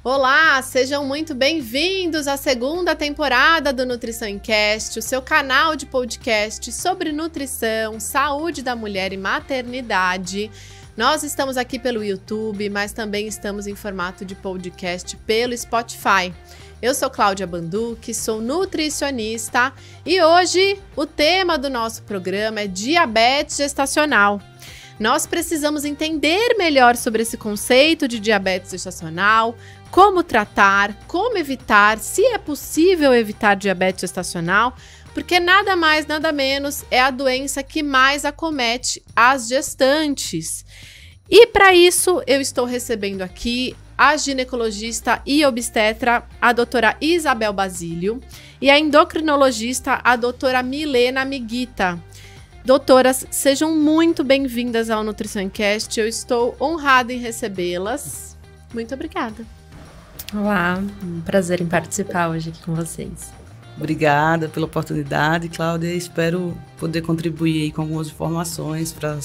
Olá, sejam muito bem-vindos à segunda temporada do Nutrição em Cast, o seu canal de podcast sobre nutrição, saúde da mulher e maternidade. Nós estamos aqui pelo YouTube, mas também estamos em formato de podcast pelo Spotify. Eu sou Cláudia Banducchi, sou nutricionista e hoje o tema do nosso programa é diabetes gestacional. Nós precisamos entender melhor sobre esse conceito de diabetes gestacional, como tratar, como evitar, se é possível evitar diabetes gestacional, porque nada mais, nada menos é a doença que mais acomete as gestantes. E para isso, eu estou recebendo aqui a ginecologista e obstetra, a doutora Isabel Basílio, e a endocrinologista, a doutora Milena Miguita. Doutoras, sejam muito bem-vindas ao Nutrição em Cast. Eu estou honrada em recebê-las. Muito obrigada. Olá, um prazer em participar hoje aqui com vocês. Obrigada pela oportunidade, Cláudia. Espero poder contribuir aí com algumas informações para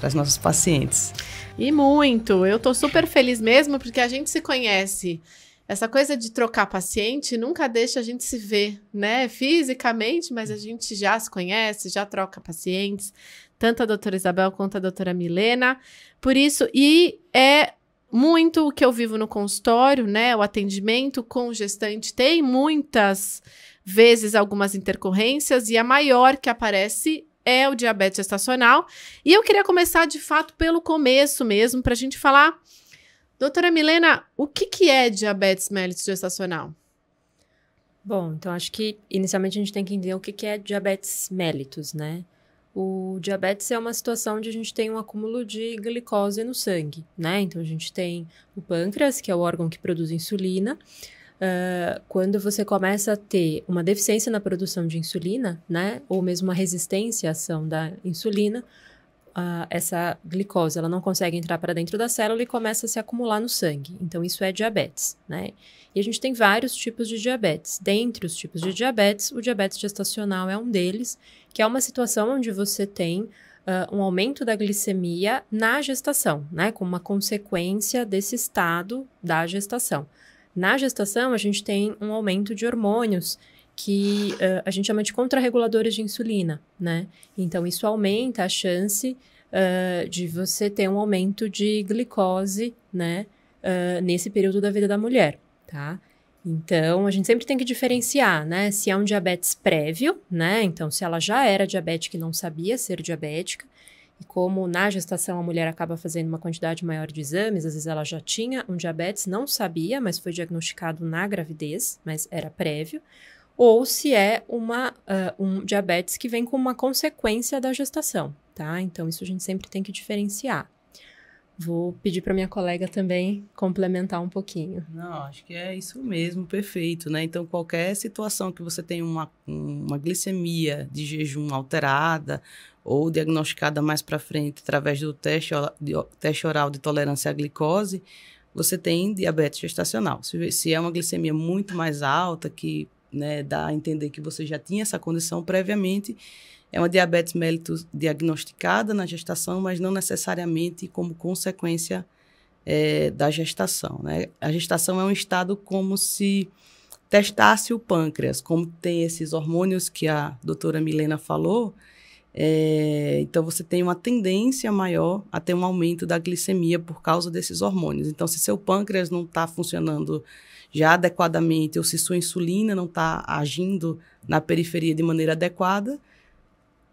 as nossas pacientes. E muito. Eu tô super feliz mesmo, porque a gente se conhece. Essa coisa de trocar paciente nunca deixa a gente se ver, né? Fisicamente, mas a gente já se conhece, já troca pacientes. Tanto a doutora Isabel quanto a doutora Milena. Por isso, e é muito o que eu vivo no consultório, né? O atendimento com gestante tem muitas vezes algumas intercorrências e a maior que aparece é o diabetes gestacional. E eu queria começar, de fato, pelo começo mesmo, para a gente falar. Doutora Milena, o que é diabetes mellitus gestacional? Bom, então acho que inicialmente a gente tem que entender o que é diabetes mellitus, né? O diabetes é uma situação onde a gente tem um acúmulo de glicose no sangue, né? Então a gente tem o pâncreas, que é o órgão que produz insulina. Quando você começa a ter uma deficiência na produção de insulina, né? Ou mesmo uma resistência à ação da insulina, essa glicose ela não consegue entrar para dentro da célula e começa a se acumular no sangue. Então, isso é diabetes, né? E a gente tem vários tipos de diabetes. Dentre os tipos de diabetes, o diabetes gestacional é um deles, que é uma situação onde você tem um aumento da glicemia na gestação, né? Como uma consequência desse estado da gestação. Na gestação, a gente tem um aumento de hormônios que a gente chama de contrarreguladores de insulina, né? Então, isso aumenta a chance de você ter um aumento de glicose, né? Nesse período da vida da mulher, tá? Então, a gente sempre tem que diferenciar, né? Se é um diabetes prévio, né? Então, se ela já era diabética e não sabia ser diabética, e como na gestação a mulher acaba fazendo uma quantidade maior de exames, às vezes ela já tinha um diabetes, não sabia, mas foi diagnosticado na gravidez, mas era prévio. Ou se é um diabetes que vem com uma consequência da gestação, tá? Então, isso a gente sempre tem que diferenciar. Vou pedir para minha colega também complementar um pouquinho. Não, acho que é isso mesmo, perfeito, né? Então, qualquer situação que você tenha uma glicemia de jejum alterada ou diagnosticada mais para frente através do teste oral de tolerância à glicose, você tem diabetes gestacional. Se é uma glicemia muito mais alta, que dá a entender que você já tinha essa condição previamente, é uma diabetes mellitus diagnosticada na gestação, mas não necessariamente como consequência da gestação, né? A gestação é um estado como se testasse o pâncreas, como tem esses hormônios que a doutora Milena falou, então você tem uma tendência maior a ter um aumento da glicemia por causa desses hormônios. Então, se seu pâncreas não está funcionando já adequadamente, ou se sua insulina não está agindo na periferia de maneira adequada,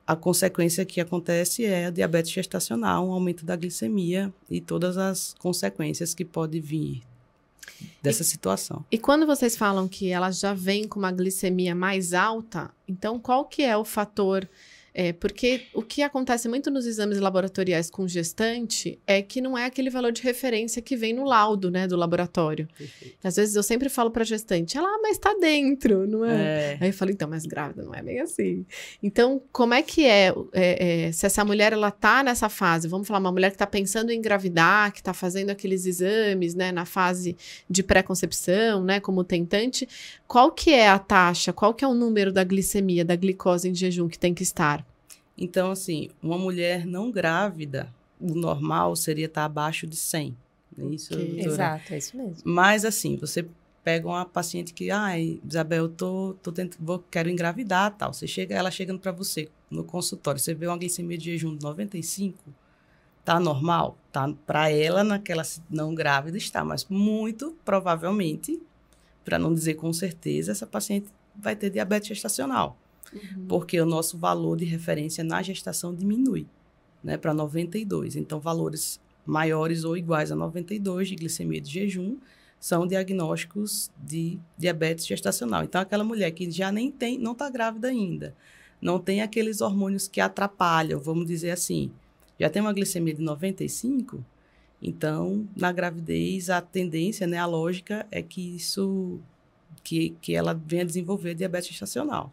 a consequência que acontece é a diabetes gestacional, um aumento da glicemia e todas as consequências que podem vir dessa situação. E quando vocês falam que ela já vem com uma glicemia mais alta, então qual que é o fator? Porque o que acontece muito nos exames laboratoriais com gestante é que não é aquele valor de referência que vem no laudo, né, do laboratório. Perfeito. Às vezes eu sempre falo para gestante, mas tá dentro, não é? Aí eu falo, então, mas grávida não é bem assim. Então, como é que se essa mulher, ela tá nessa fase, vamos falar, uma mulher que tá pensando em engravidar, que tá fazendo aqueles exames, né, na fase de pré-concepção, né, como tentante, qual que é a taxa, qual que é o número da glicemia, da glicose em jejum que tem que estar? Então, assim, uma mulher não grávida, o normal seria estar abaixo de 100, Isso, Ok. Exato, é isso mesmo. Mas, assim, você pega uma paciente que, Isabel, quero engravidar, tal. Ela chegando para você no consultório, você vê uma glicemia de jejum de 95, tá normal? Tá, para ela, naquela não grávida, está, mas muito provavelmente, para não dizer com certeza, essa paciente vai ter diabetes gestacional. Porque o nosso valor de referência na gestação diminui, né, para 92. Então, valores maiores ou iguais a 92 de glicemia de jejum são diagnósticos de diabetes gestacional. Então, aquela mulher que já nem tem, não está grávida ainda, não tem aqueles hormônios que atrapalham, vamos dizer assim, já tem uma glicemia de 95, então, na gravidez, a tendência, né, a lógica é que que ela venha desenvolver diabetes gestacional.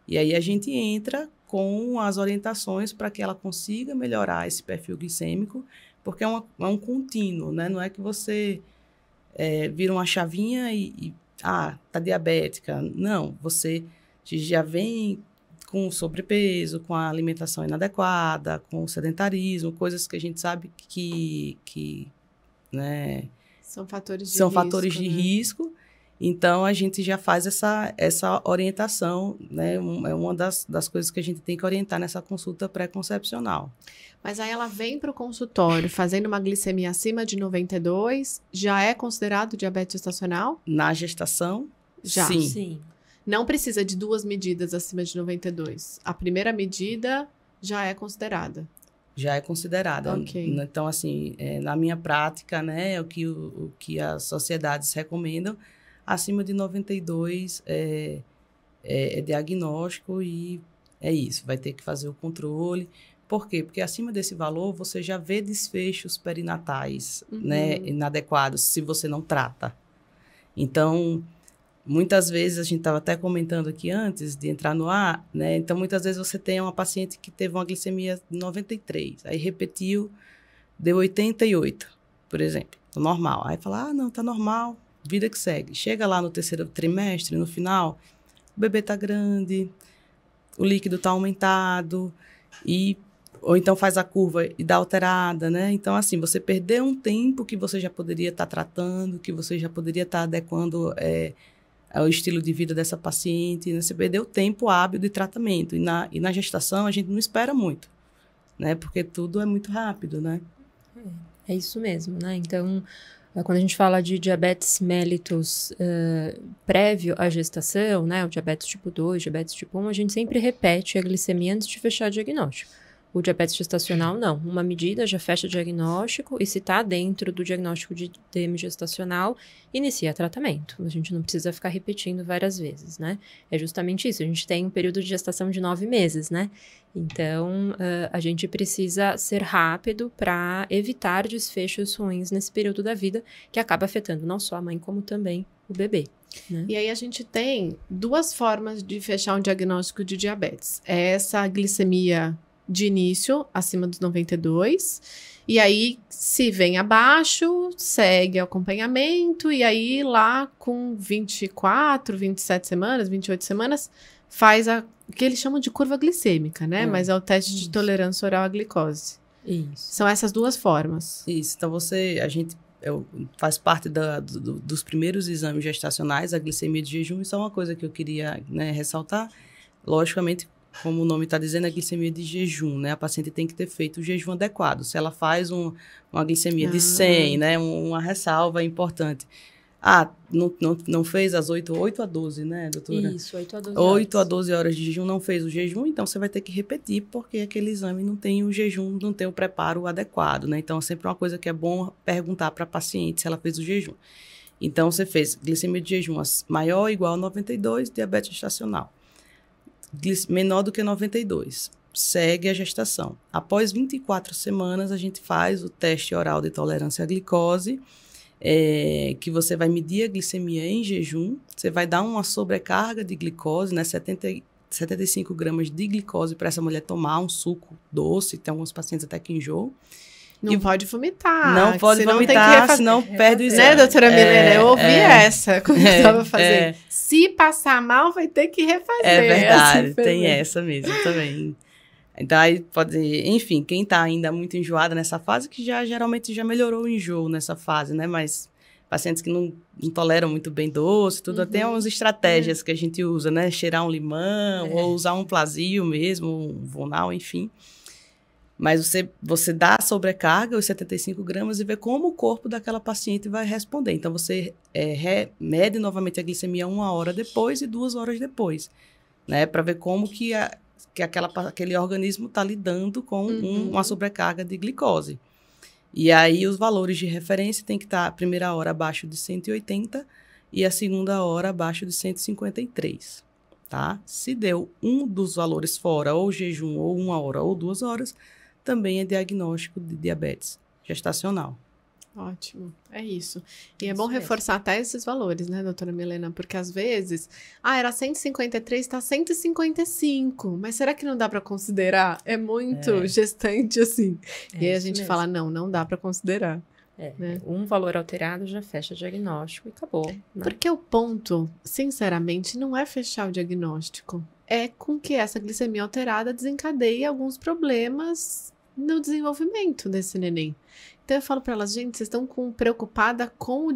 E aí a gente entra com as orientações para que ela consiga melhorar esse perfil glicêmico, porque é um contínuo, né? Não é que você vira uma chavinha tá diabética. Não, você já vem com sobrepeso, com a alimentação inadequada, com o sedentarismo, coisas que a gente sabe que né, são fatores de são risco, fatores de né? risco. Então, a gente já faz essa orientação, né? É uma das coisas que a gente tem que orientar nessa consulta pré-concepcional. Mas aí ela vem para o consultório fazendo uma glicemia acima de 92, já é considerado diabetes gestacional? Na gestação, Já. sim. Sim. Não precisa de 2 medidas acima de 92. A primeira medida já é considerada. Já é considerada. Ok. Então, assim, na minha prática, né, o que as sociedades recomendam, acima de 92 é diagnóstico e é isso, vai ter que fazer o controle. Por quê? Porque acima desse valor você já vê desfechos perinatais, né, inadequados, se você não trata. Então, muitas vezes, a gente estava até comentando aqui antes de entrar no ar, né, então muitas vezes você tem uma paciente que teve uma glicemia de 93, aí repetiu, deu 88, por exemplo, normal. Aí fala, não, tá normal, vida que segue. Chega lá no terceiro trimestre, no final, o bebê tá grande, o líquido tá aumentado, ou então faz a curva e dá alterada, né? Então, assim, você perdeu um tempo que você já poderia estar tratando, que você já poderia estar adequando ao estilo de vida dessa paciente, né? Você perdeu tempo hábil de tratamento. E na gestação, a gente não espera muito, né? Porque tudo é muito rápido, né? É isso mesmo, né? Então, quando a gente fala de diabetes mellitus prévio à gestação, né? O diabetes tipo 2, diabetes tipo 1, a gente sempre repete a glicemia antes de fechar o diagnóstico. O diabetes gestacional, não. Uma medida já fecha o diagnóstico e se está dentro do diagnóstico de DM gestacional, inicia tratamento. A gente não precisa ficar repetindo várias vezes, né? É justamente isso. A gente tem um período de gestação de 9 meses, né? Então, a gente precisa ser rápido para evitar desfechos ruins nesse período da vida, que acaba afetando não só a mãe, como também o bebê. Né? E aí a gente tem 2 formas de fechar um diagnóstico de diabetes. É essa glicemia de início, acima dos 92, e aí, se vem abaixo, segue o acompanhamento, e aí lá com 24, 27 semanas, 28 semanas, faz o que eles chamam de curva glicêmica, né? Mas é o teste de tolerância oral à glicose. Isso. São essas 2 formas. Isso, então a gente faz parte dos primeiros exames gestacionais, a glicemia de jejum, isso é uma coisa que eu queria, né, ressaltar. Logicamente, como o nome está dizendo, é glicemia de jejum, né? A paciente tem que ter feito o jejum adequado. Se ela faz uma glicemia de 100, né? Uma ressalva importante. Não fez as 8 a 12, né, doutora? Isso, 8 a 12 8 a 12 horas de jejum, não fez o jejum, então você vai ter que repetir, porque aquele exame não tem o jejum, não tem o preparo adequado, né? Então, é sempre uma coisa que é bom perguntar para a paciente se ela fez o jejum. Então, você fez glicemia de jejum maior ou igual a 92, diabetes gestacional. Menor do que 92, segue a gestação. Após 24 semanas, a gente faz o teste oral de tolerância à glicose, que você vai medir a glicemia em jejum, você vai dar uma sobrecarga de glicose, né, 75 gramas de glicose para essa mulher tomar um suco doce, tem alguns pacientes até que enjoam. Não pode vomitar. Não pode tem vomitar, que senão perde o exame. Né, doutora Milena? Eu ouvi essa quando eu estava fazendo. É. Se passar mal, vai ter que refazer. É verdade, assim, tem essa mesmo também. Então, aí pode, enfim, quem está ainda muito enjoada nessa fase, que geralmente já melhorou o enjoo nessa fase, né? Mas pacientes que não toleram muito bem doce, tudo, tem umas estratégias que a gente usa, né? Cheirar um limão, ou usar um Plasil mesmo, um Vonal, enfim. Mas você dá a sobrecarga, os 75 gramas, e vê como o corpo daquela paciente vai responder. Então, você mede novamente a glicemia 1 hora depois e 2 horas depois, né? Para ver como que aquele organismo está lidando com uma sobrecarga de glicose. E aí, os valores de referência tem que estar a primeira hora abaixo de 180 e a segunda hora abaixo de 153, tá? Se deu um dos valores fora, ou jejum, ou 1 hora, ou 2 horas, também é diagnóstico de diabetes gestacional. Ótimo, é isso. E é bom reforçar até esses valores, né, doutora Milena? Porque às vezes, era 153, está 155, mas será que não dá para considerar? É muito gestante assim. E aí a gente fala, não dá para considerar. Né? Um valor alterado já fecha o diagnóstico e acabou. Né? Porque o ponto, sinceramente, não é fechar o diagnóstico. É com que essa glicemia alterada desencadeie alguns problemas no desenvolvimento desse neném. Então eu falo para elas, gente, vocês estão preocupada com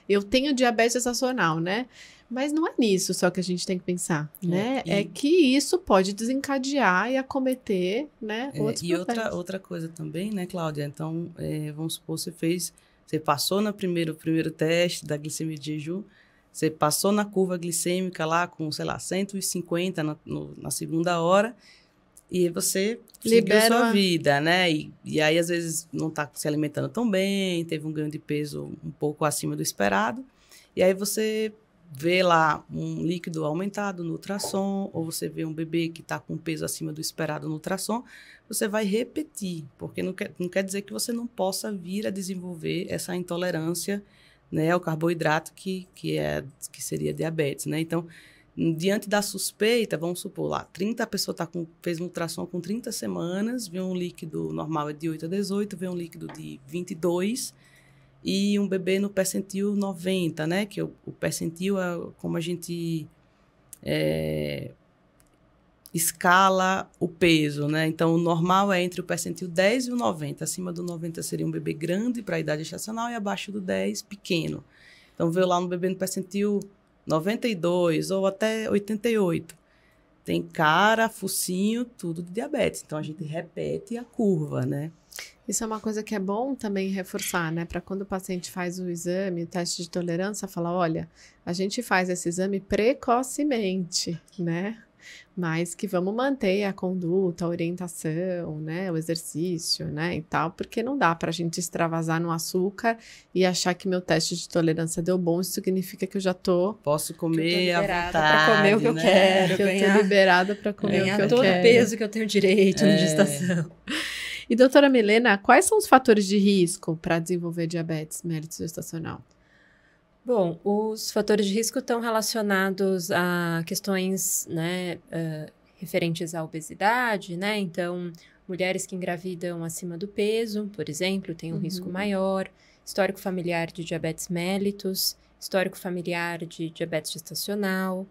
eu tenho diabetes gestacional, né? Mas não é nisso só que a gente tem que pensar, né? É que isso pode desencadear e acometer, né, outros problemas. E outra coisa também, né, Cláudia? Então, vamos supor, você passou no primeiro teste da glicemia de jejum, você passou na curva glicêmica lá com, sei lá, 150 na segunda hora, e você seguiu sua vida, né? E aí, às vezes, não está se alimentando tão bem, teve um ganho de peso um pouco acima do esperado, e aí você vê lá um líquido aumentado no ultrassom, ou você vê um bebê que está com peso acima do esperado no ultrassom, você vai repetir, porque não quer dizer que você não possa vir a desenvolver essa intolerância, né, ao carboidrato que seria diabetes, né? Então, diante da suspeita, vamos supor lá, a pessoa fez um ultrassom com 30 semanas, vê um líquido normal de 8 a 18, vê um líquido de 22 e um bebê no percentil 90, né? Que o percentil é como a gente escala o peso, né? Então, o normal é entre o percentil 10 e o 90. Acima do 90 seria um bebê grande para a idade gestacional e abaixo do 10, pequeno. Então, veio lá um bebê no percentil 92 ou até 88. Tem cara, focinho, tudo de diabetes. Então, a gente repete a curva, né? Isso é uma coisa que é bom também reforçar, né? Para quando o paciente faz o exame, o teste de tolerância, falar, olha, a gente faz esse exame precocemente, né? Mas que vamos manter a conduta, a orientação, né? O exercício, né? E tal, porque não dá para a gente extravasar no açúcar e achar que meu teste de tolerância deu bom, isso significa que eu já posso comer à vontade, para comer o que eu quero, que eu tô liberada para comer o que eu quero. Todo o peso que eu tenho direito na gestação. E doutora Milena, quais são os fatores de risco para desenvolver diabetes mellitus gestacional? Bom, os fatores de risco estão relacionados a questões, né, referentes à obesidade, né? Então, mulheres que engravidam acima do peso, por exemplo, têm um risco maior, histórico familiar de diabetes mellitus, histórico familiar de diabetes gestacional,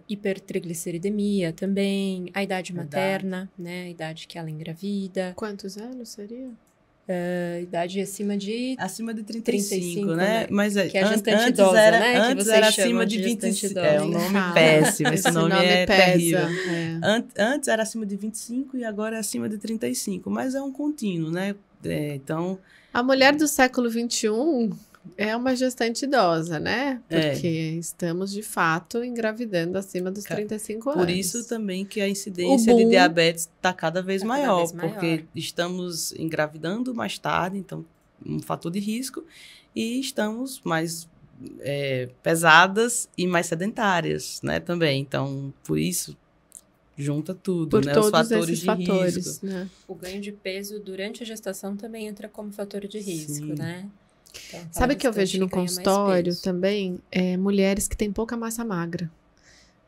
hipertrigliceridemia também, a idade materna, né? A idade que ela engravida. Quantos anos seria? Idade acima de 35, né? Mas que é a gestante idosa, né? Antes era acima de 25. É um nome péssimo, esse nome é terrível. Antes era acima de 25 e agora é acima de 35, mas é um contínuo, né? Então, a mulher do século XXI é uma gestante idosa, né? Porque estamos, de fato, engravidando acima dos 35 anos. Por isso também que a incidência de diabetes está cada vez maior, porque estamos engravidando mais tarde, então, um fator de risco, e estamos mais pesadas e mais sedentárias, né, também. Então, por isso, junta tudo, né? Todos os fatores esses de fatores, risco. Né? O ganho de peso durante a gestação também entra como fator de risco, né? Então, sabe o que eu vejo no consultório também? Mulheres que têm pouca massa magra.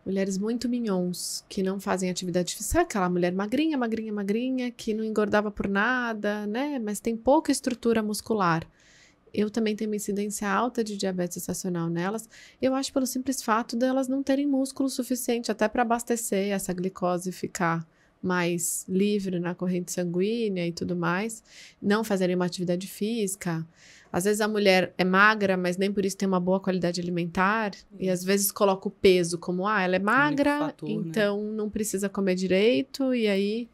Mulheres muito mignons, que não fazem atividade física. Sabe aquela mulher magrinha, que não engordava por nada, né? Mas tem pouca estrutura muscular. eu também tenho uma incidência alta de diabetes gestacional nelas, eu acho pelo simples fato delas não terem músculo suficiente até para abastecer essa glicose e ficar mais livre na corrente sanguínea e tudo mais, não fazerem uma atividade física. Às vezes a mulher é magra, mas nem por isso tem uma boa qualidade alimentar, e às vezes coloca o peso como, ela é magra, fator, então não precisa comer direito, e aí...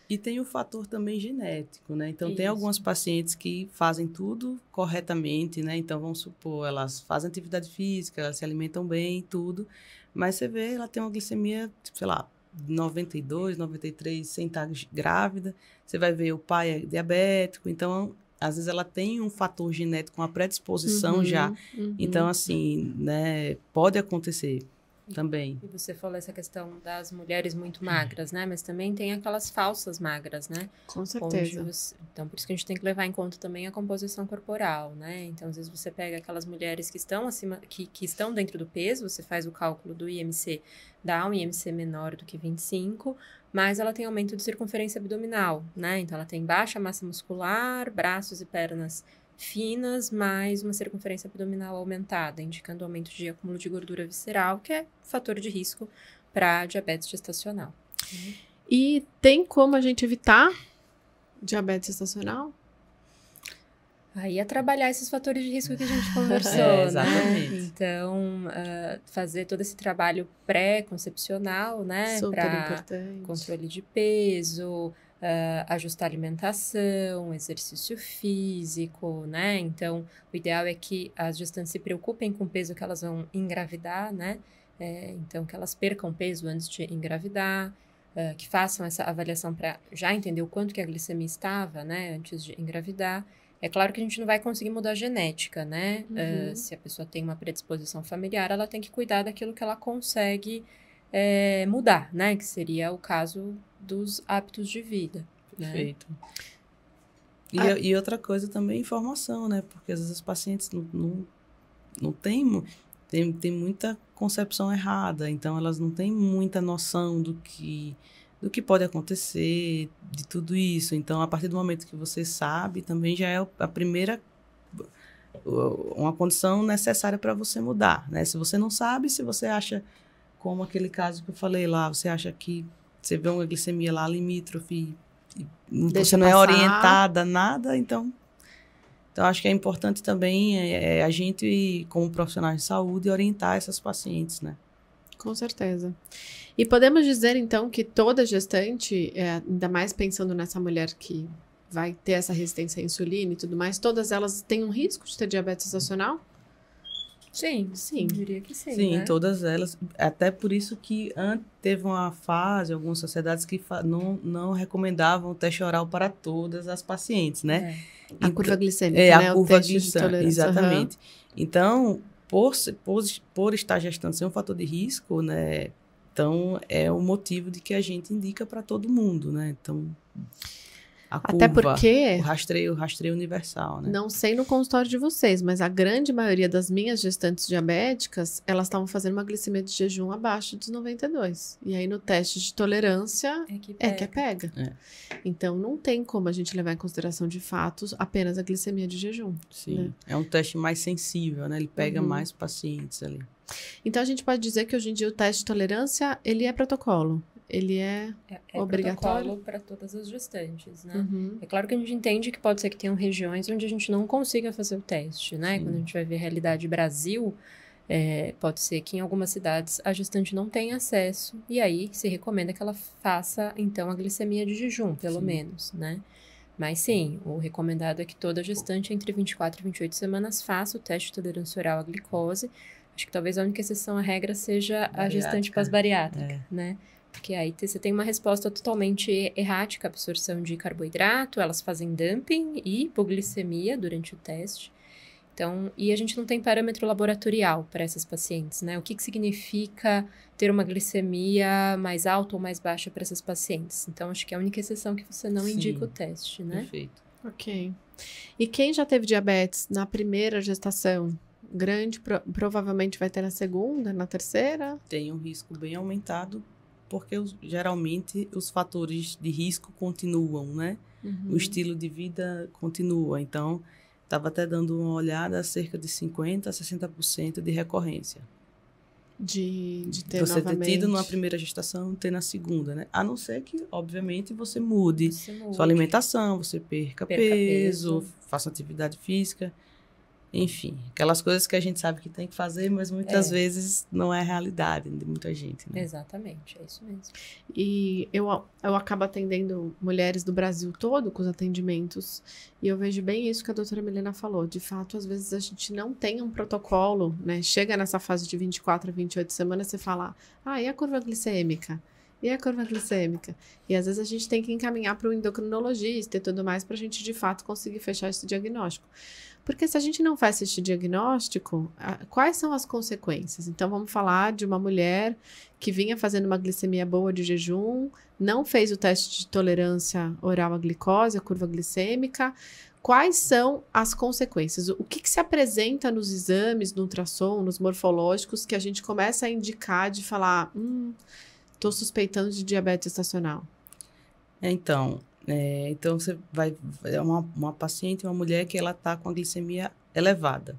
E tem o fator também genético, né? Então, tem Isso. algumas pacientes que fazem tudo corretamente, né? Então, vamos supor, elas fazem atividade física, elas se alimentam bem, tudo, mas você vê, ela tem uma glicemia, sei lá, 92, 93, sem estar grávida. Você vai ver o pai é diabético, então, às vezes ela tem um fator genético, uma predisposição já. Então, assim, né, pode acontecer também. E você falou essa questão das mulheres muito magras, né? Mas também tem aquelas falsas magras, né? Com certeza. Então, por isso que a gente tem que levar em conta também a composição corporal, né? Então, às vezes você pega aquelas mulheres que estão acima, que estão dentro do peso, você faz o cálculo do IMC, dá um IMC menor do que 25, mas ela tem aumento de circunferência abdominal, né? Então, ela tem baixa massa muscular, braços e pernas finas, mais uma circunferência abdominal aumentada, indicando aumento de acúmulo de gordura visceral, que é fator de risco para diabetes gestacional. E tem como a gente evitar diabetes gestacional? Aí é trabalhar esses fatores de risco que a gente conversou, exatamente. né? Então, fazer todo esse trabalho pré-concepcional, né? Super Para importante. controle de peso, ajustar a alimentação, exercício físico, né? Então, o ideal é que as gestantes se preocupem com o peso que elas vão engravidar, né? Então, que elas percam peso antes de engravidar, que façam essa avaliação para já entender o quanto que a glicemia estava, né? Antes de engravidar. É claro que a gente não vai conseguir mudar a genética, né? Se a pessoa tem uma predisposição familiar, ela tem que cuidar daquilo que ela consegue mudar, né? Que seria o caso dos hábitos de vida. Perfeito. Né? E outra coisa também, informação, né? Porque às vezes os pacientes não têm muita concepção errada, então elas não têm muita noção do que pode acontecer, de tudo isso. Então, a partir do momento que você sabe, também já é a primeira, uma condição necessária para você mudar, né? Se você não sabe, se você acha, como aquele caso que eu falei lá, você acha que você vê uma glicemia lá limítrofe, você não é orientada, nada, então acho que é importante também a gente, como profissionais de saúde, orientar essas pacientes, né? Com certeza. E podemos dizer, então, que toda gestante, ainda mais pensando nessa mulher que vai ter essa resistência à insulina e tudo mais, todas elas têm um risco de ter diabetes gestacional? Sim, Sim. diria que sim, Sim, né? todas elas. Até por isso que teve uma fase, algumas sociedades que não recomendavam o teste oral para todas as pacientes, né? A curva glicêmica, né? A curva o teste de tolerância. exatamente. Então, por estar gestando ser um fator de risco, né? Então, é o motivo de que a gente indica para todo mundo, né? Então, a Até curva, porque, o rastreio universal, né? não sei no consultório de vocês, mas a grande maioria das minhas gestantes diabéticas, elas estavam fazendo uma glicemia de jejum abaixo dos 92. E aí, no teste de tolerância, é que pega. Então, não tem como a gente levar em consideração, de fato, apenas a glicemia de jejum. Sim, né? É um teste mais sensível, né? Ele pega mais pacientes ali. Então, a gente pode dizer que hoje em dia o teste de tolerância, ele é protocolo. Ele é obrigatório protocolo para todas as gestantes, né? É claro que a gente entende que pode ser que tenham regiões onde a gente não consiga fazer o teste, né? Sim. Quando a gente vai ver a realidade Brasil, pode ser que em algumas cidades a gestante não tenha acesso, e aí se recomenda que ela faça, então, a glicemia de jejum, pelo menos, né? Mas sim, o recomendado é que toda gestante entre 24 e 28 semanas faça o teste de tolerância oral à glicose. Acho que talvez a única exceção à regra seja a gestante pós-bariátrica, né? Porque aí você tem uma resposta totalmente errática, absorção de carboidrato, elas fazem dumping e hipoglicemia durante o teste. Então, e a gente não tem parâmetro laboratorial para essas pacientes, né? O que significa ter uma glicemia mais alta ou mais baixa para essas pacientes? Então, acho que é a única exceção que você não indica o teste, né? Perfeito. Ok. E quem já teve diabetes na primeira gestação, provavelmente vai ter na segunda, na terceira? Tem um risco bem aumentado, porque geralmente os fatores de risco continuam, né? O estilo de vida continua. Então, estava até dando uma olhada, cerca de 50% a 60% de recorrência. De ter você novamente. ter tido numa primeira gestação, ter na segunda, né? A não ser que, obviamente, você mude sua alimentação, você perca peso, faça atividade física, enfim, aquelas coisas que a gente sabe que tem que fazer, mas muitas vezes não é a realidade de muita gente, né? Exatamente, é isso mesmo. E eu acabo atendendo mulheres do Brasil todo com os atendimentos, e eu vejo bem isso que a doutora Milena falou. De fato, às vezes a gente não tem um protocolo, né? Chega nessa fase de 24 a 28 semanas, você fala, e a curva glicêmica? E a curva glicêmica? E às vezes a gente tem que encaminhar para o endocrinologista e tudo mais para a gente, de fato, conseguir fechar esse diagnóstico. Porque se a gente não faz esse diagnóstico, quais são as consequências? Então, vamos falar de uma mulher que vinha fazendo uma glicemia boa de jejum, não fez o teste de tolerância oral à glicose, a curva glicêmica. Quais são as consequências? O que se apresenta nos exames, no ultrassom, nos morfológicos, que a gente começa a indicar de falar, estou suspeitando de diabetes gestacional? Então você vai... É uma paciente, uma mulher que ela está com a glicemia elevada.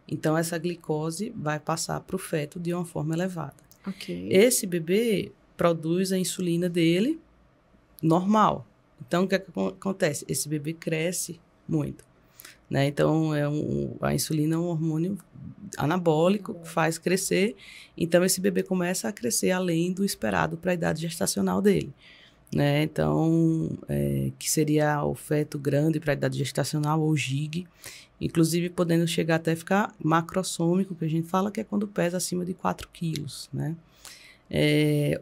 Então, essa glicose vai passar para o feto de uma forma elevada. Okay. Esse bebê produz a insulina dele normal. Então, o que acontece? Esse bebê cresce muito, né? Então, a insulina é um hormônio anabólico que faz crescer. Então, esse bebê começa a crescer além do esperado para a idade gestacional dele, né? Então, que seria o feto grande para a idade gestacional, ou GIG, inclusive podendo chegar até ficar macrossômico, que a gente fala que é quando pesa acima de 4 quilos, né?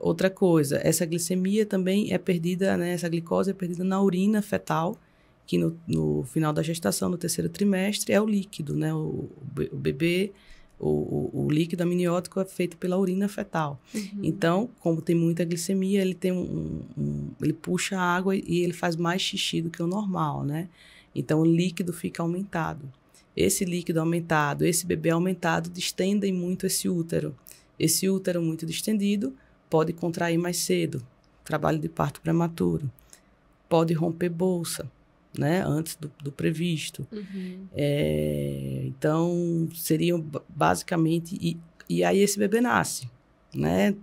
Outra coisa, essa glicemia também é perdida, né? Essa glicose é perdida na urina fetal, que no final da gestação, no 3º trimestre, é o líquido, né? O bebê... O líquido amniótico é feito pela urina fetal. Uhum. Então, como tem muita glicemia, ele tem ele puxa a água e ele faz mais xixi do que o normal, né? Então, o líquido fica aumentado. Esse líquido aumentado, esse bebê aumentado, distendem muito esse útero. Esse útero muito distendido pode contrair mais cedo, trabalho de parto prematuro. Pode romper bolsa, né, antes do previsto. Uhum. Então, seriam basicamente... E aí esse bebê nasce, né?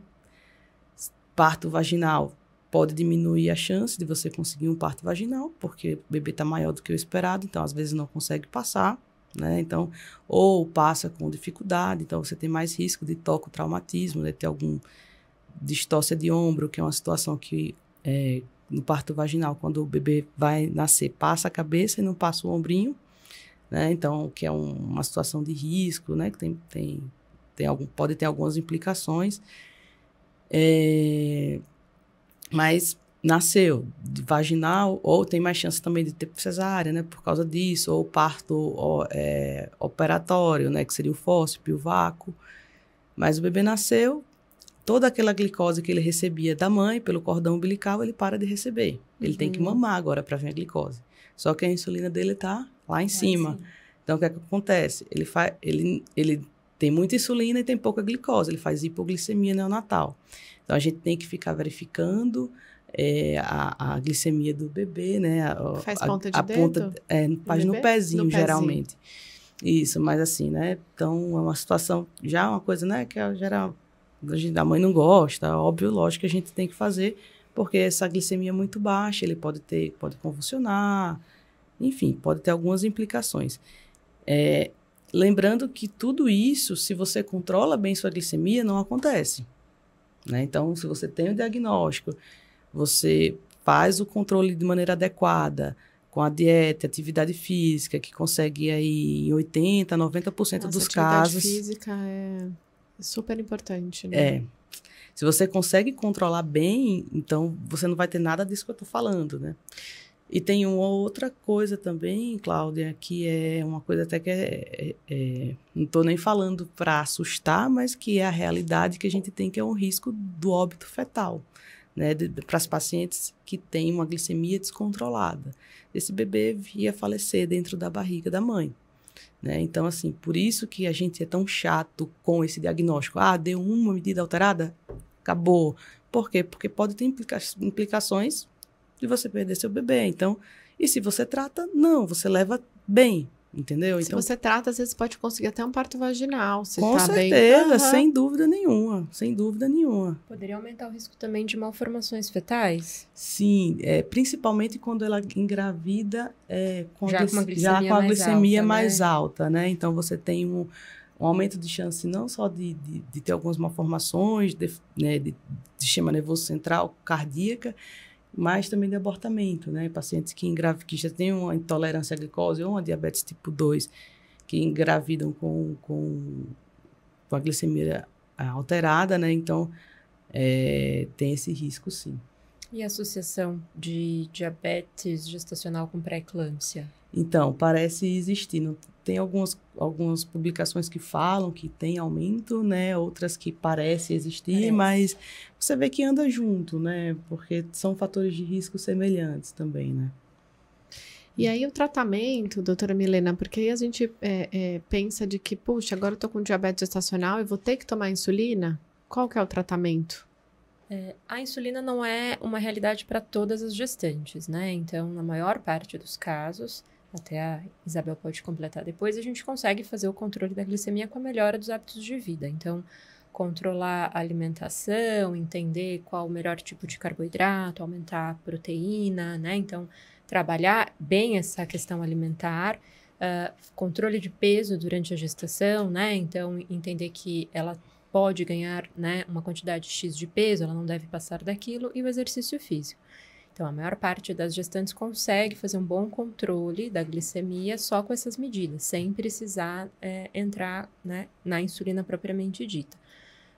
Parto vaginal pode diminuir a chance de você conseguir um parto vaginal, porque o bebê está maior do que o esperado, então às vezes não consegue passar, né? Então, ou passa com dificuldade, então você tem mais risco de tocotraumatismo, de ter algum distócia de ombro, que é uma situação que... no parto vaginal, quando o bebê vai nascer, passa a cabeça e não passa o ombrinho, né? Então, que é uma situação de risco, né? Que pode ter algumas implicações. Mas nasceu de vaginal, ou tem mais chance também de ter cesárea, né? Por causa disso, ou parto operatório, né? Que seria o fórceps, o vácuo. Mas o bebê nasceu, toda aquela glicose que ele recebia da mãe, pelo cordão umbilical, ele para de receber. Ele tem que mamar agora para vir a glicose. Só que a insulina dele está lá em cima. Então, o que é que acontece? Ele tem muita insulina e tem pouca glicose. Ele faz hipoglicemia neonatal. Então, a gente tem que ficar verificando a glicemia do bebê, né? Faz ponta de dedo? Ponta, faz no pezinho, geralmente. Isso, mas assim, né? Então, é uma situação, já é uma coisa, né? Que geral... A mãe não gosta, óbvio, lógico que a gente tem que fazer, porque essa glicemia é muito baixa, ele pode convulsionar, enfim, pode ter algumas implicações. Lembrando que tudo isso, se você controla bem sua glicemia, não acontece, né? Então, se você tem o diagnóstico, você faz o controle de maneira adequada, com a dieta, atividade física, que consegue aí em 80%, 90% dos casos... Atividade física é... super importante, né? Se você consegue controlar bem, então você não vai ter nada disso que eu estou falando, né? E tem uma outra coisa também, Cláudia, que é uma coisa até que não estou nem falando para assustar, mas que é a realidade que a gente tem, que é um risco do óbito fetal, né? Para as pacientes que têm uma glicemia descontrolada. Esse bebê ia falecer dentro da barriga da mãe. Né? Então, assim, por isso que a gente é tão chato com esse diagnóstico. Deu uma medida alterada, acabou. Por quê? Porque pode ter implicações de você perder seu bebê. Então, e se você trata? Não, você leva bem, entendeu? Se você trata, às vezes pode conseguir até um parto vaginal, se com tá certeza, bem... sem dúvida nenhuma, sem dúvida nenhuma. Poderia aumentar o risco também de malformações fetais? Sim, principalmente quando ela engravida com a glicemia mais alta, né? Então, você tem um aumento de chance não só de ter algumas malformações, de sistema nervoso central, cardíaca, mas também de abortamento, né? Pacientes que já têm uma intolerância à glicose ou uma diabetes tipo 2, que engravidam com a glicemia alterada, né? Então, tem esse risco, sim. E a associação de diabetes gestacional com pré-eclâmpsia? Então, parece existir. Tem algumas publicações que falam que tem aumento, né? Outras que parecem existir, mas você vê que anda junto, né? Porque são fatores de risco semelhantes também, né? E aí o tratamento, doutora Milena, porque aí a gente pensa de que, puxa, agora eu tô com diabetes gestacional e vou ter que tomar insulina? Qual que é o tratamento? A insulina não é uma realidade para todas as gestantes, né? Então, na maior parte dos casos, até a Isabel pode completar depois, a gente consegue fazer o controle da glicemia com a melhora dos hábitos de vida. Então, controlar a alimentação, entender qual o melhor tipo de carboidrato, aumentar a proteína, né? Então, trabalhar bem essa questão alimentar, controle de peso durante a gestação, né? Então, entender que ela pode ganhar, né, uma quantidade X de peso, ela não deve passar daquilo, e o exercício físico. Então, a maior parte das gestantes consegue fazer um bom controle da glicemia só com essas medidas, sem precisar entrar, né, na insulina propriamente dita.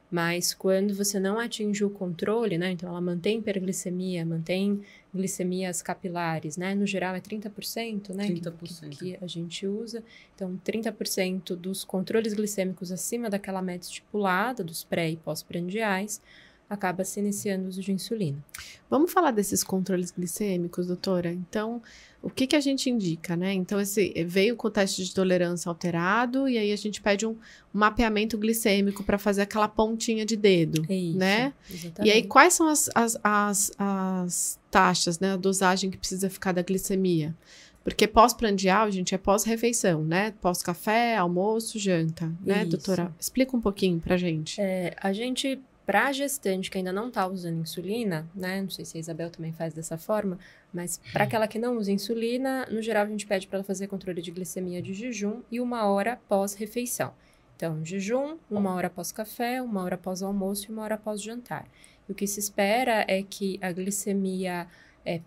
Mas quando você não atinge o controle, né, então ela mantém hiperglicemia, mantém glicemias capilares, né, no geral é 30%, né, 30%. que a gente usa. Então, 30% dos controles glicêmicos acima daquela meta estipulada, dos pré e pós-prandiais, acaba se iniciando o uso de insulina. Vamos falar desses controles glicêmicos, doutora? Então, o que a gente indica, né? Então, veio com o teste de tolerância alterado e aí a gente pede um mapeamento glicêmico para fazer aquela pontinha de dedo, Isso, né? Exatamente. E aí, quais são as taxas, né? A dosagem que precisa ficar da glicemia? Porque pós-prandial, gente, é pós-refeição, né? Pós-café, almoço, janta, né, Isso. doutora? Explica um pouquinho pra gente. A gente... Para a gestante que ainda não está usando insulina, né? Não sei se a Isabel também faz dessa forma, mas para aquela que não usa insulina, no geral a gente pede para ela fazer controle de glicemia de jejum e 1 hora pós-refeição. Então, jejum, 1 hora pós-café, 1 hora pós-almoço e 1 hora pós-jantar. O que se espera é que a glicemia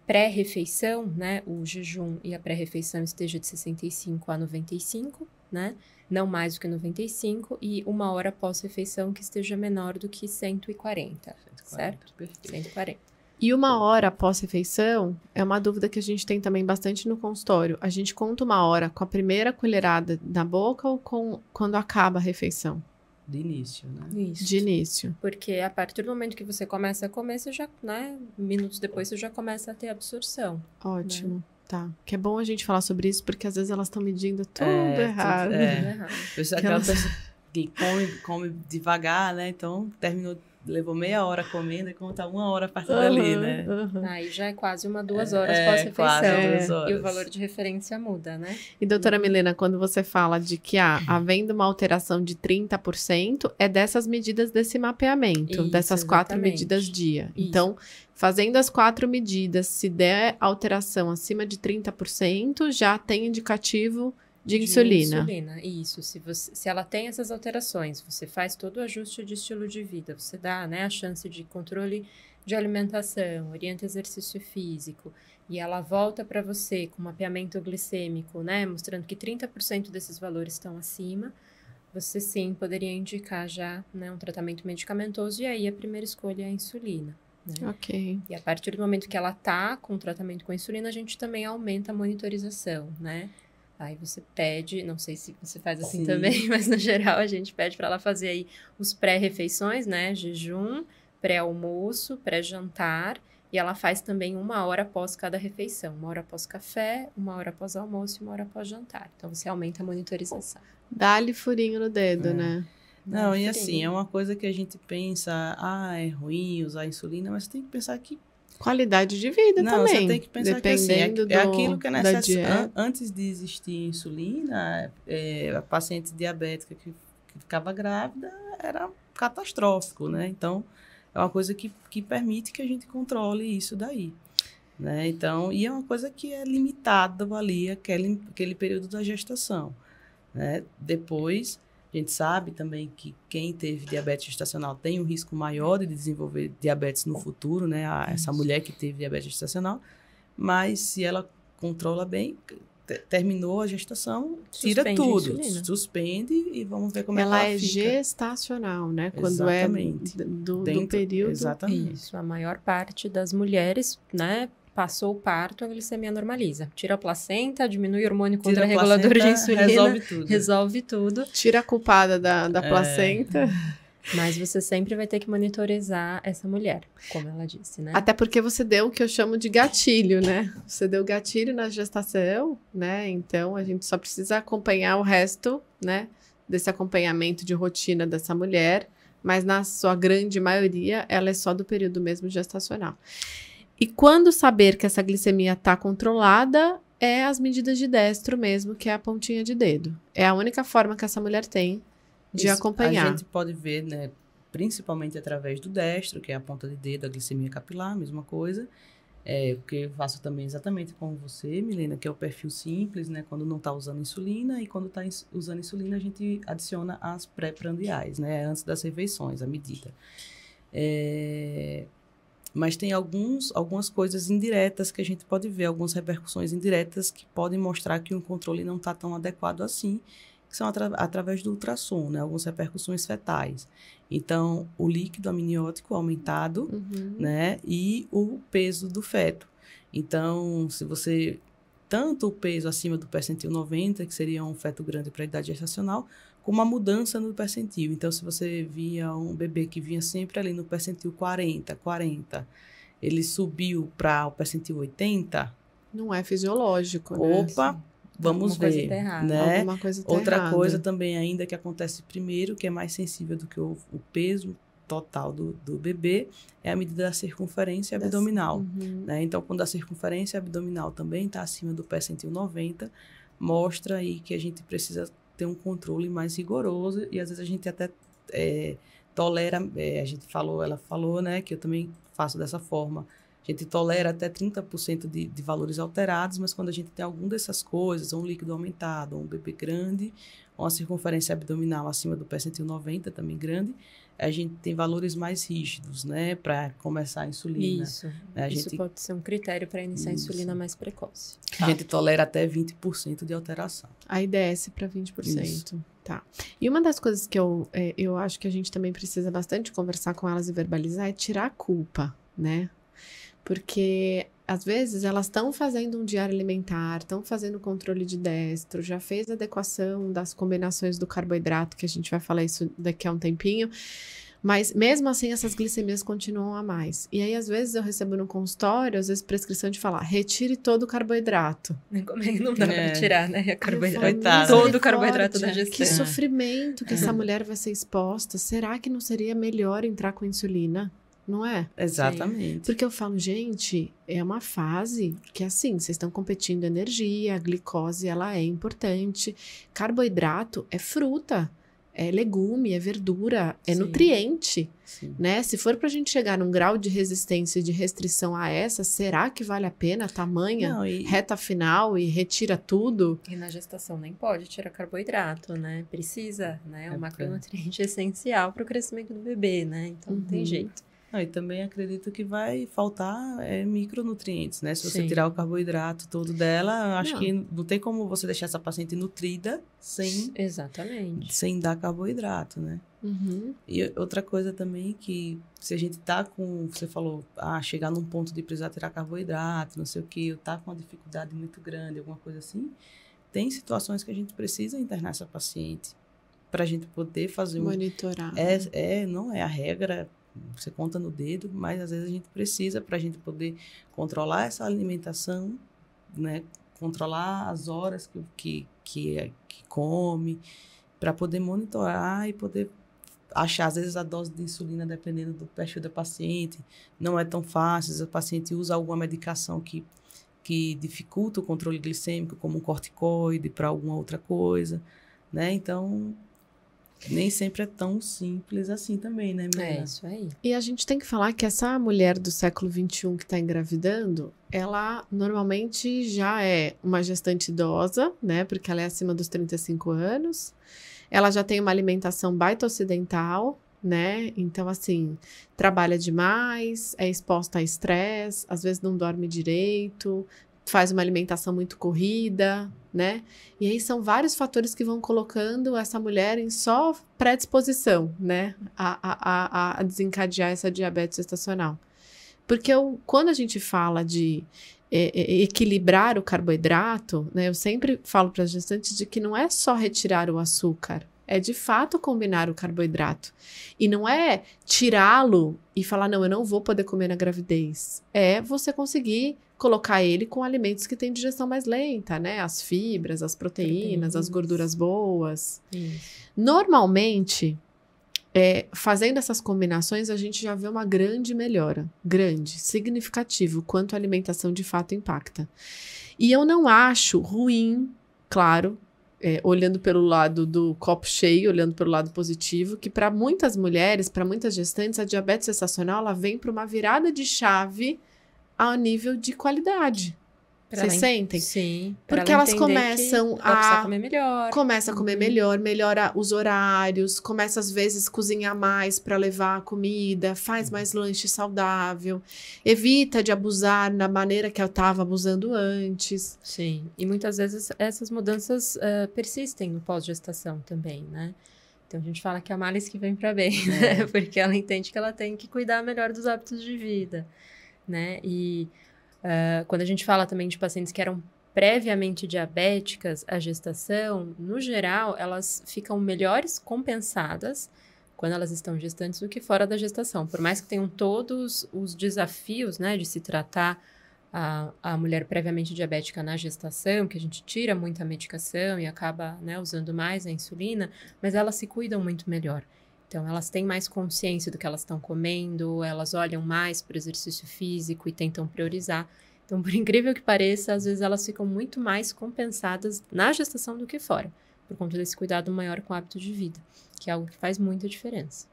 pré-refeição, né? O jejum e a pré-refeição esteja de 65 a 95, né? Não mais do que 95, e 1 hora pós-refeição que esteja menor do que 140, certo? Perfeito. 140. E 1 hora pós-refeição é uma dúvida que a gente tem também bastante no consultório. A gente conta 1 hora com a primeira colherada na boca ou quando acaba a refeição? De início, né? Isso. De início. Porque a partir do momento que você começa a comer, você já, né? Minutos depois você já começa a ter absorção. Ótimo. Né? Tá. Que é bom a gente falar sobre isso, porque às vezes elas estão medindo tudo errado. Tudo errado. Aquela pessoa que come devagar, né? Então, levou meia hora comendo e conta 1 hora a partir dali, né? Aí já é quase 2 horas pós-refeição. E o valor de referência muda, né? E doutora Milena, quando você fala de que havendo uma alteração de 30%, é dessas medidas desse mapeamento, Isso, dessas 4 exatamente. medidas dia. Isso. Então, fazendo as 4 medidas, se der alteração acima de 30%, já tem indicativo de insulina. Isso. Se ela tem essas alterações, você faz todo o ajuste de estilo de vida, você dá, né, a chance de controle de alimentação, orienta exercício físico, e ela volta para você com mapeamento glicêmico, né, mostrando que 30% desses valores estão acima, você sim poderia indicar já, né, um tratamento medicamentoso, e aí a primeira escolha é a insulina. Né? Ok. E a partir do momento que ela tá com o tratamento com a insulina, a gente também aumenta a monitorização, né? Aí você pede, não sei se você faz assim também, mas no geral a gente pede para ela fazer aí os pré-refeições, né? Jejum, pré-almoço, pré-jantar, e ela faz também 1 hora após cada refeição. 1 hora após café, 1 hora após almoço e 1 hora após jantar. Então você aumenta a monitorização. Dá-lhe furinho no dedo, né? Não, e furinho. assim, é uma coisa que a gente pensa, é ruim usar insulina, mas tem que pensar que Qualidade de vida Não, também. você tem que pensar que assim, Dependendo é aquilo que é da necessário. dieta. Antes de existir insulina, a paciente diabética que ficava grávida era catastrófico, né? Então, é uma coisa que permite que a gente controle isso daí, né? Então, e é uma coisa que é limitada ali, aquele período da gestação, né? Depois, a gente sabe também que quem teve diabetes gestacional tem um risco maior de desenvolver diabetes no futuro, né? Essa mulher que teve diabetes gestacional, mas se ela controla bem, terminou a gestação, tira Suspende a tudo, insulina. suspende e vamos ver como Ela é que ela é fica. gestacional, né? Quando Exatamente. é do Dentro- período. Exatamente. Isso, a maior parte das mulheres, né, passou o parto, a glicemia normaliza. Tira a placenta, diminui o hormônio Tira a contrarregulador de placenta, insulina, resolve tudo. resolve tudo. Tira a culpada da placenta. Mas você sempre vai ter que monitorizar essa mulher, como ela disse, né? Até porque você deu o que eu chamo de gatilho, né? Você deu gatilho na gestação, né? Então, a gente só precisa acompanhar o resto, né? Desse acompanhamento de rotina dessa mulher. Mas, na sua grande maioria, ela é só do período mesmo gestacional. E quando saber que essa glicemia está controlada, é as medidas de destro mesmo, que é a pontinha de dedo. É a única forma que essa mulher tem de Isso, acompanhar. A gente pode ver, né, principalmente através do destro, que é a ponta de dedo, a glicemia capilar, mesma coisa. Porque eu faço também exatamente como você, Milena, que é o perfil simples, né, quando não está usando insulina, e quando está usando insulina, a gente adiciona as pré-prandiais, né, antes das refeições, a medida. Mas tem algumas coisas indiretas que a gente pode ver, algumas repercussões indiretas que podem mostrar que o controle não está tão adequado assim, que são através do ultrassom, né? Algumas repercussões fetais. Então, o líquido amniótico aumentado, né? E o peso do feto. Então, se você... Tanto o peso acima do percentil 90, que seria um feto grande para a idade gestacional, como a mudança no percentil. Então, se você via um bebê que vinha sempre ali no percentil 40, ele subiu para o percentil 80... Não é fisiológico, né? Opa! Vamos Alguma coisa ver, tá errada. né? Alguma coisa tá Outra errada. coisa também ainda que acontece primeiro, que é mais sensível do que o peso total do bebê, é a medida da circunferência abdominal, né? Então, quando a circunferência abdominal também está acima do percentil 90, mostra aí que a gente precisa ter um controle mais rigoroso e às vezes a gente até tolera, ela falou, né, que eu também faço dessa forma. A gente tolera até 30% de valores alterados, mas quando a gente tem alguma dessas coisas, ou um líquido aumentado, ou um bebê grande, ou uma circunferência abdominal acima do percentil 90, também grande, a gente tem valores mais rígidos, né, para começar a insulina. Isso. A Isso gente, pode ser um critério para iniciar a insulina mais precoce. a gente tolera até 20% de alteração. Aí desce para 20%. Isso. Tá. E uma das coisas que eu acho que a gente também precisa bastante conversar com elas e verbalizar é tirar a culpa, né? Porque, às vezes, elas estão fazendo um diário alimentar, estão fazendo controle de destro, já fez a adequação das combinações do carboidrato, que a gente vai falar isso daqui a um tempinho, mas, mesmo assim, essas glicemias continuam a mais. E aí, às vezes, eu recebo no consultório, às vezes, prescrição de falar, retire todo o carboidrato. Como é que não dá pra tirar, né? A carboidrato. Coitada. Todo o carboidrato da Misericórdia, gestão. Que sofrimento que essa mulher vai ser exposta. Será que não seria melhor entrar com insulina? Não é? Exatamente. Porque eu falo, gente, é uma fase que, assim, vocês estão competindo energia, a glicose, ela é importante. Carboidrato é fruta, é legume, é verdura, é Sim. nutriente, Sim. né? Se for pra gente chegar num grau de resistência e de restrição a essa, será que vale a pena tamanha Não, e- reta final e retira tudo? E na gestação nem pode tirar carboidrato, né? Precisa, né? É um É macronutriente essencial para o crescimento do bebê, né? Então não tem jeito. Não, e também acredito que vai faltar micronutrientes, né? Se você Sim. tirar o carboidrato todo dela, eu acho Não. que não tem como você deixar essa paciente nutrida Exatamente. sem dar carboidrato, né? Uhum. E outra coisa também que se a gente tá com, você falou, chegar num ponto de precisar tirar carboidrato, não sei o que, eu tá com uma dificuldade muito grande, alguma coisa assim, tem situações que a gente precisa internar essa paciente para a gente poder fazer Monitorar. não é a regra, você conta no dedo, mas às vezes a gente precisa para a gente poder controlar essa alimentação, né? Controlar as horas que come, para poder monitorar e poder achar, às vezes, a dose de insulina, dependendo do perfil da paciente, não é tão fácil. Às vezes, a paciente usa alguma medicação que dificulta o controle glicêmico, como um corticoide para alguma outra coisa, né? Então, nem sempre é tão simples assim também, né, Milena? É isso aí. E a gente tem que falar que essa mulher do século XXI que está engravidando, ela normalmente já é uma gestante idosa, né? Porque ela é acima dos 35 anos. Ela já tem uma alimentação baita ocidental, né? Então, assim, trabalha demais, é exposta a estresse, às vezes não dorme direito, faz uma alimentação muito corrida, né? E aí são vários fatores que vão colocando essa mulher em só predisposição, né? A desencadear essa diabetes gestacional. Porque quando a gente fala de equilibrar o carboidrato, né? Eu sempre falo para as gestantes de que não é só retirar o açúcar, é de fato combinar o carboidrato. E não é tirá-lo e falar, não, eu não vou poder comer na gravidez. É você conseguir colocar ele com alimentos que têm digestão mais lenta, né? As fibras, as proteínas, as gorduras boas. Isso. Normalmente, fazendo essas combinações, a gente já vê uma grande melhora. Grande, significativo, quanto a alimentação de fato impacta. E eu não acho ruim, claro, olhando pelo lado do copo cheio, olhando pelo lado positivo, que para muitas mulheres, para muitas gestantes, a diabetes gestacional ela vem para uma virada de chave ao nível de qualidade. Vocês sentem? Sim. Porque elas começam a comer melhor. Começa a comer melhor, melhora os horários, começa às vezes cozinhar mais para levar a comida, faz mais lanche saudável, evita de abusar na maneira que eu estava abusando antes. Sim, e muitas vezes essas mudanças persistem no pós-gestação também, né? Então a gente fala que é a Malice que vem para bem, né? Porque ela entende que ela tem que cuidar melhor dos hábitos de vida, né? E quando a gente fala também de pacientes que eram previamente diabéticas, a gestação, no geral, elas ficam melhores compensadas quando elas estão gestantes do que fora da gestação. Por mais que tenham todos os desafios, né, de se tratar a mulher previamente diabética na gestação, que a gente tira muita medicação e acaba, né, usando mais a insulina, mas elas se cuidam muito melhor. Então, elas têm mais consciência do que elas estão comendo, elas olham mais para o exercício físico e tentam priorizar. Então, por incrível que pareça, às vezes elas ficam muito mais compensadas na gestação do que fora, por conta desse cuidado maior com o hábito de vida, que é algo que faz muita diferença.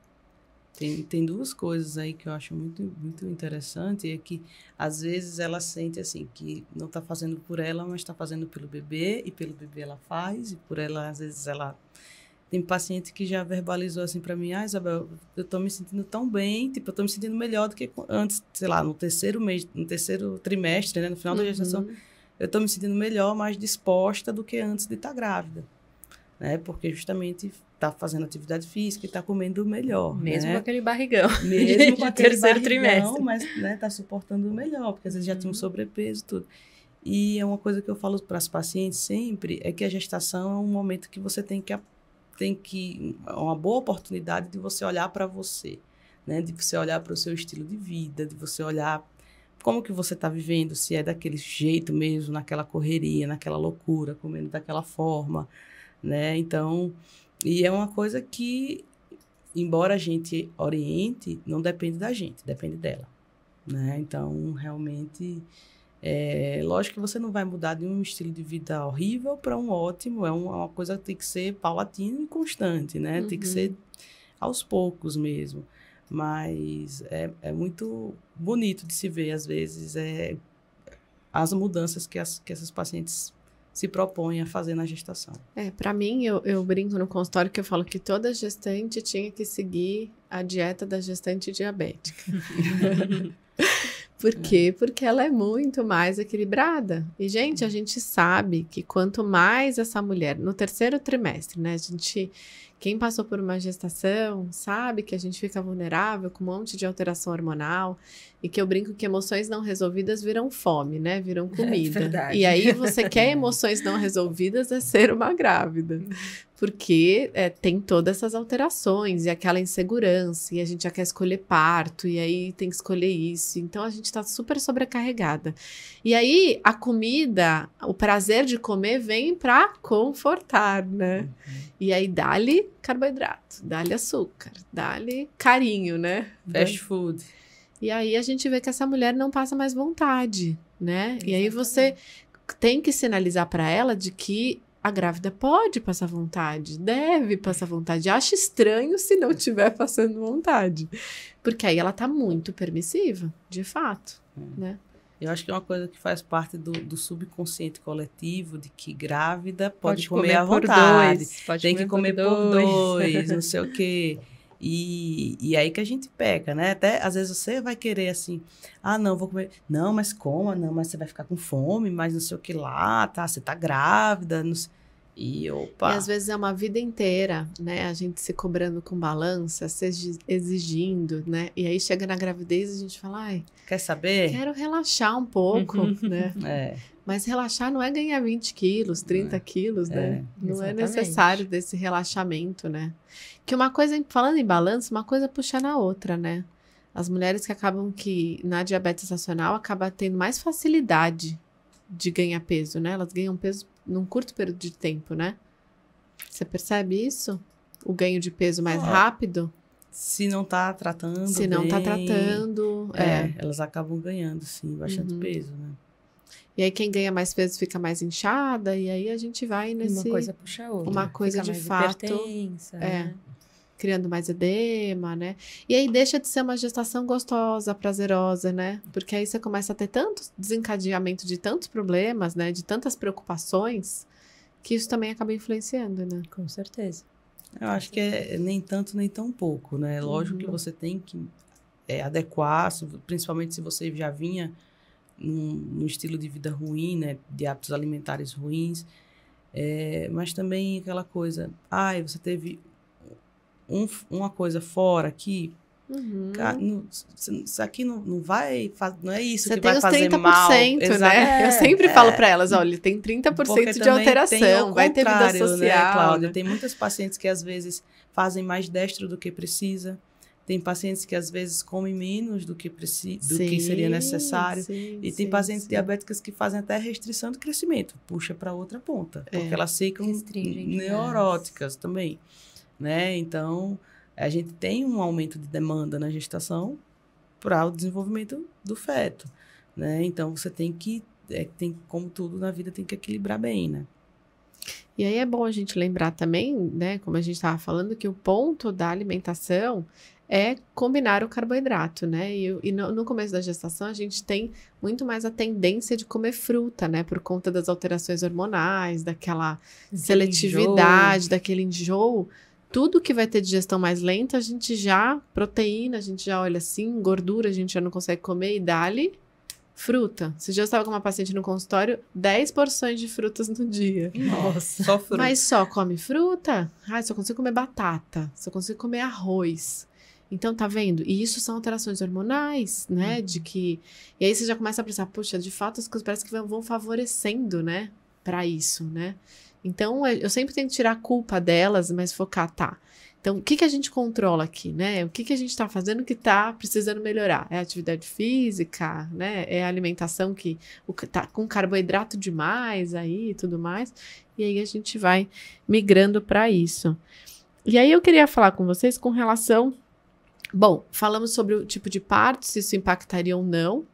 Tem duas coisas aí que eu acho muito, muito interessante, é que às vezes ela sente assim, que não está fazendo por ela, mas está fazendo pelo bebê, e pelo bebê ela faz, e por ela, às vezes ela... Tem paciente que já verbalizou assim para mim, Isabel, eu tô me sentindo tão bem, tipo, eu tô me sentindo melhor do que antes, sei lá, no terceiro mês, no terceiro trimestre, né, no final da gestação, eu tô me sentindo melhor, mais disposta do que antes de estar grávida, né, porque justamente tá fazendo atividade física e tá comendo melhor, mesmo, né? com aquele barrigão. Mesmo com aquele terceiro barrigão, trimestre. mas, né, tá suportando melhor, porque às vezes já tinha um sobrepeso e tudo. E é uma coisa que eu falo para as pacientes sempre, é que a gestação é um momento que você tem uma boa oportunidade de você olhar para você, né? De você olhar para o seu estilo de vida, de você olhar como que você está vivendo, se é daquele jeito mesmo, naquela correria, naquela loucura, comendo daquela forma, né? Então, e é uma coisa que, embora a gente oriente, não depende da gente, depende dela, né? Então, realmente... lógico que você não vai mudar de um estilo de vida horrível para um ótimo, é uma coisa que tem que ser paulatina e constante, né? Tem que ser aos poucos mesmo. Mas é muito bonito de se ver, às vezes, as mudanças que essas pacientes se propõem a fazer na gestação. Para mim, eu brinco no consultório que eu falo que toda gestante tinha que seguir a dieta da gestante diabética. Por quê? Porque ela é muito mais equilibrada. E, gente, a gente sabe que quanto mais essa mulher, no terceiro trimestre, né? Quem passou por uma gestação sabe que a gente fica vulnerável com um monte de alteração hormonal e que eu brinco que emoções não resolvidas viram fome, né? Viram comida. Verdade. E aí você quer emoções não resolvidas é ser uma grávida. Porque tem todas essas alterações e aquela insegurança, e a gente já quer escolher parto, e aí tem que escolher isso. Então a gente tá super sobrecarregada. E aí a comida, o prazer de comer vem pra confortar, né? E aí dá-lhe carboidrato, dá-lhe açúcar, dá-lhe carinho, né? Fast food. E aí a gente vê que essa mulher não passa mais vontade, né? E aí você tem que sinalizar pra ela de que a grávida pode passar vontade, deve passar vontade. Acha estranho se não estiver passando vontade. Porque aí ela tá muito permissiva, de fato, né? Eu acho que é uma coisa que faz parte do subconsciente coletivo, de que grávida pode comer à vontade. Tem que comer por dois, não sei o quê. E aí que a gente peca, né? Até, às vezes, você vai querer assim, não, vou comer. Não, mas coma, não, mas você vai ficar com fome, mas não sei o que lá, tá? Você tá grávida, não sei. E opa. E às vezes é uma vida inteira, né? A gente se cobrando com balança, se exigindo, né? E aí chega na gravidez e a gente fala, ai, quer saber? Quero relaxar um pouco, né? Mas relaxar não é ganhar 20 quilos, 30 quilos, né? Não exatamente. É necessário desse relaxamento, né? Que uma coisa, falando em balanço, uma coisa puxa na outra, né? As mulheres que acabam na diabetes gestacional, acabam tendo mais facilidade de ganhar peso, né? Elas ganham peso num curto período de tempo, né? Você percebe isso? O ganho de peso mais rápido? Se não tá tratando Se não tá bem, tratando, elas acabam ganhando, sim, bastante peso, né? E aí quem ganha mais peso fica mais inchada, e aí a gente vai nesse... Uma coisa puxa a outra. Uma coisa fica de mais fato... hipertensa, né? Criando mais edema, né? E aí deixa de ser uma gestação gostosa, prazerosa, né? Porque aí você começa a ter tanto desencadeamento de tantos problemas, né? De tantas preocupações, que isso também acaba influenciando, né? Com certeza. Eu acho que é nem tanto, nem tão pouco, né? Lógico que você tem que adequar, principalmente se você já vinha num estilo de vida ruim, né? De hábitos alimentares ruins. Mas também aquela coisa, você teve uma coisa fora aqui, isso aqui não vai fazer, não é isso você que vai fazer mal. Você tem os 30%, né? Eu sempre falo para elas, olha, tem 30% de alteração, vai ter vida social. Né, Cláudia? Né? Tem muitas pacientes que às vezes fazem mais destro do que precisa. Tem pacientes que às vezes comem menos do que que seria necessário. E tem pacientes diabéticas que fazem até restrição de crescimento, puxa para outra ponta, porque elas ficam neuróticas também. Né? Então, a gente tem um aumento de demanda na gestação para o desenvolvimento do feto, né? Então, você tem que, como tudo na vida, tem que equilibrar bem, né? E aí é bom a gente lembrar também, né, como a gente estava falando, que o ponto da alimentação é combinar o carboidrato, né? E no começo da gestação, a gente tem muito mais a tendência de comer fruta, né? Por conta das alterações hormonais, daquela seletividade, daquele enjoo. Tudo que vai ter digestão mais lenta, proteína, a gente já olha assim, gordura a gente já não consegue comer, e dá-lhe fruta. Esse dia eu estava com uma paciente no consultório, 10 porções de frutas no dia. Nossa, só fruta. Mas só come fruta? Só consigo comer batata, só consigo comer arroz. Então, tá vendo? E isso são alterações hormonais, né? E aí você já começa a pensar, puxa, de fato as coisas parece que vão favorecendo, né? Pra isso, né? Então, eu sempre tenho que tirar a culpa delas, mas focar, Então, o que a gente controla aqui, né? O que a gente tá fazendo que tá precisando melhorar? É a atividade física, né? É a alimentação que tá com carboidrato demais aí e tudo mais. E aí a gente vai migrando para isso. E aí eu queria falar com vocês com relação... Bom, falamos sobre o tipo de parto, se isso impactaria ou não.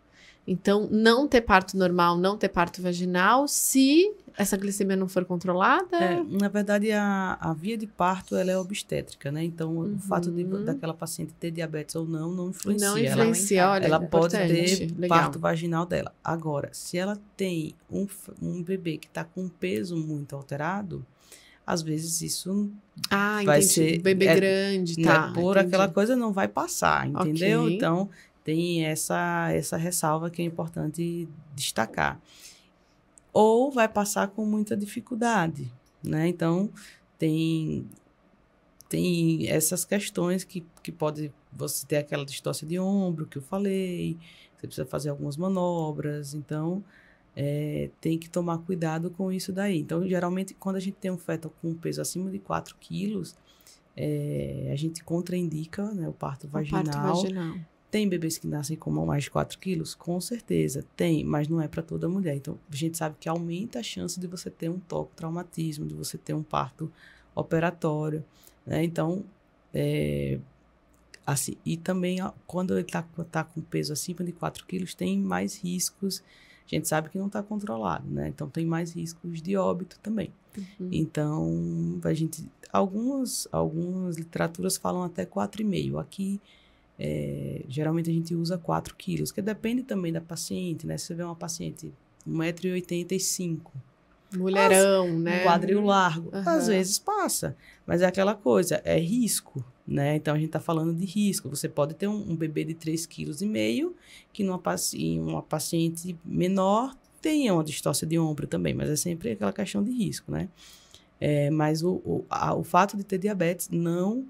Então, não ter parto normal, não ter parto vaginal, se essa glicemia não for controlada? Na verdade, a via de parto, ela é obstétrica, né? Então, o fato daquela paciente ter diabetes ou não influencia. Não influencia, olha, ela pode ter legal. parto vaginal dela. Agora, se ela tem um bebê que está com um peso muito alterado, às vezes isso vai ser... bebê grande, tá. Por aquela coisa não vai passar, entendeu? Okay. Então, tem essa ressalva que é importante destacar. Ou vai passar com muita dificuldade, né? Então, tem essas questões que pode você ter aquela distócia de ombro que eu falei, você precisa fazer algumas manobras. Então, tem que tomar cuidado com isso daí. Então, geralmente, quando a gente tem um feto com peso acima de 4 quilos, a gente contraindica, né, o parto vaginal. Parto vaginal. Tem bebês que nascem com mais de 4 quilos? Com certeza, tem, mas não é para toda mulher. Então, a gente sabe que aumenta a chance de você ter um tocotraumatismo, de você ter um parto operatório, né? Então, assim, e também, quando ele tá com peso acima de 4 quilos, tem mais riscos. A gente sabe que não está controlado, né? Então, tem mais riscos de óbito também. Uhum. Então, algumas literaturas falam até 4,5. Aqui, geralmente a gente usa 4 quilos, que depende também da paciente, né? Se você vê uma paciente 1,85 m, mulherão, né? Um quadril largo, Uhum. Às vezes passa, mas é aquela coisa, é risco, né? Então, a gente está falando de risco. Você pode ter um bebê de 3,5 kg, que uma paciente menor tenha uma distócia de ombro também, mas é sempre aquela questão de risco, né? Mas o fato de ter diabetes não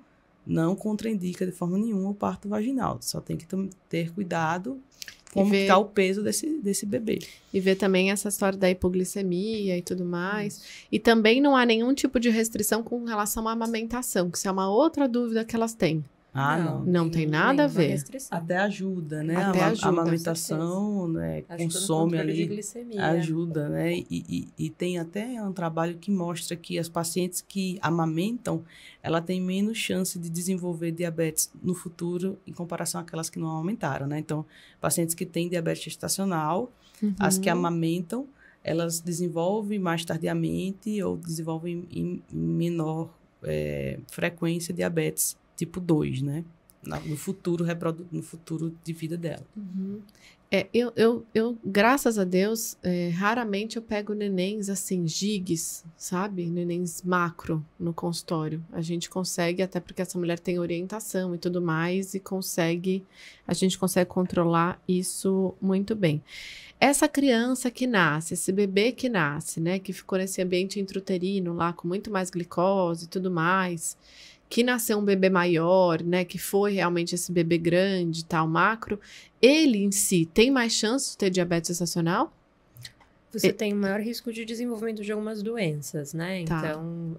contraindica de forma nenhuma o parto vaginal. Só tem que ter cuidado como está o peso desse bebê. E ver também essa história da hipoglicemia e tudo mais. E também não há nenhum tipo de restrição com relação à amamentação, que isso é uma outra dúvida que elas têm. Não tem nada a ver. Restrição. Até ajuda, né? Até ajuda, a amamentação, né? Consome ali, ajuda, né? E tem até um trabalho que mostra que as pacientes que amamentam, ela tem menos chance de desenvolver diabetes no futuro em comparação àquelas que não amamentaram, né? Então, pacientes que têm diabetes gestacional, as que amamentam, elas desenvolvem mais tardiamente ou desenvolvem em menor frequência diabetes tipo 2, né? No futuro de vida dela. Uhum. Eu, graças a Deus, raramente eu pego nenéns assim, gigs, sabe? Nenéns macro no consultório. A gente consegue, até porque essa mulher tem orientação e tudo mais, e a gente consegue controlar isso muito bem. Essa criança que nasce, esse bebê que nasce, né? Que ficou nesse ambiente intrauterino lá, com muito mais glicose e tudo mais, que nasceu um bebê maior, né, que foi realmente esse bebê grande, tal, macro, ele em si tem mais chance de ter diabetes gestacional? Você tem maior risco de desenvolvimento de algumas doenças, né? Tá. Então,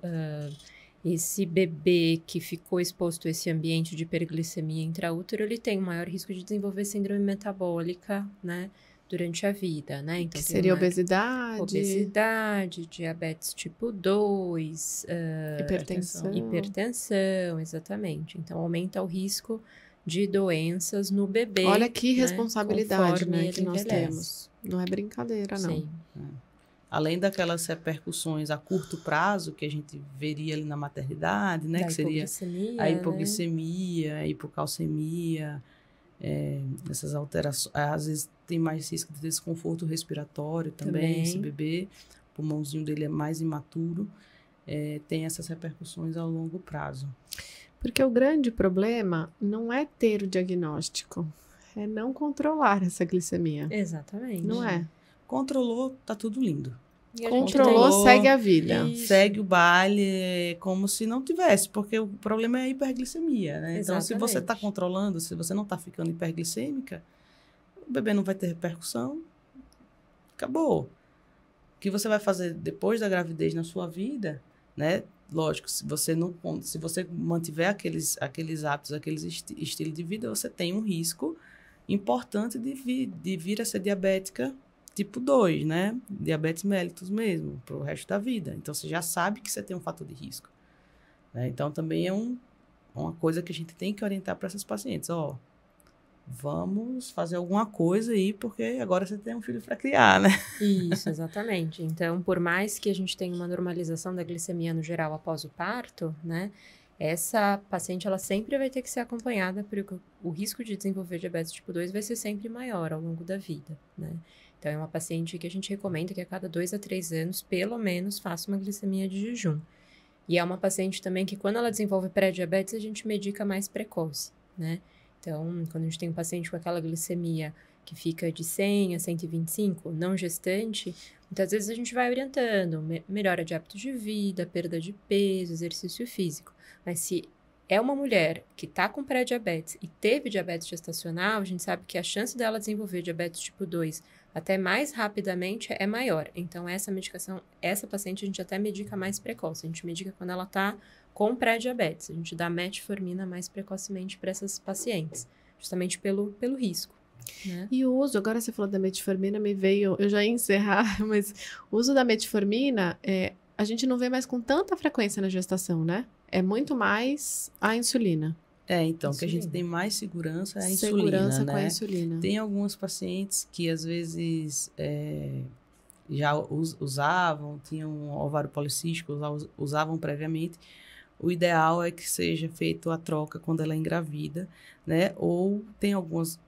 esse bebê que ficou exposto a esse ambiente de hiperglicemia intraútero, ele tem um maior risco de desenvolver síndrome metabólica, né? Durante a vida, né? Então, que seria obesidade. Obesidade, diabetes tipo 2, hipertensão, exatamente. Então, aumenta o risco de doenças no bebê. Olha que né? Responsabilidade, Conforme né, que nós temos. Não é brincadeira, não. Sim. Além daquelas repercussões a curto prazo que a gente veria ali na maternidade, né? Que seria a hipoglicemia, a hipocalcemia, essas alterações, às vezes tem mais risco de desconforto respiratório também. Esse bebê, o pulmãozinho dele é mais imaturo, tem essas repercussões a longo prazo. Porque o grande problema não é ter o diagnóstico, é não controlar essa glicemia. Exatamente. Não é? Controlou, tá tudo lindo. Controlou, segue a vida. Segue o baile como se não tivesse, porque o problema é a hiperglicemia, né? Então, se você está controlando, se você não está ficando hiperglicêmica, o bebê não vai ter repercussão, acabou. O que você vai fazer depois da gravidez na sua vida, né? Lógico, se você mantiver aqueles hábitos, aqueles estilo de vida, você tem um risco importante de vir a ser diabética tipo 2, né? Diabetes mellitus mesmo, para o resto da vida. Então, você já sabe que você tem um fator de risco. Né? Então, também é uma coisa que a gente tem que orientar para essas pacientes. Vamos fazer alguma coisa aí, porque agora você tem um filho para criar, né? Isso, exatamente. Então, por mais que a gente tenha uma normalização da glicemia no geral após o parto, né? Essa paciente, ela sempre vai ter que ser acompanhada, porque o risco de desenvolver diabetes tipo 2 vai ser sempre maior ao longo da vida, né? Então, é uma paciente que a gente recomenda que a cada 2 a 3 anos, pelo menos, faça uma glicemia de jejum. E é uma paciente também que, quando ela desenvolve pré-diabetes, a gente medica mais precoce, né? Então, quando a gente tem um paciente com aquela glicemia que fica de 100 a 125, não gestante, muitas vezes a gente vai orientando, melhora de hábitos de vida, perda de peso, exercício físico. Mas se é uma mulher que está com pré-diabetes e teve diabetes gestacional, a gente sabe que a chance dela desenvolver diabetes tipo 2 até mais rapidamente é maior. Então, essa medicação, essa paciente a gente até medica mais precoce. A gente medica quando ela está com pré-diabetes. A gente dá metformina mais precocemente para essas pacientes, justamente pelo risco. Né? E o uso, agora você falou da metformina, me veio, eu já ia encerrar, mas o uso da metformina, a gente não vê mais com tanta frequência na gestação, né? É muito mais a insulina. Então, o que a gente tem mais segurança é a insulina, Segurança né? com a insulina. Tem algumas pacientes que, às vezes, já usavam, tinham um ovário policístico, usavam previamente. O ideal é que seja feita a troca quando ela é engravida, né? Ou tem algumas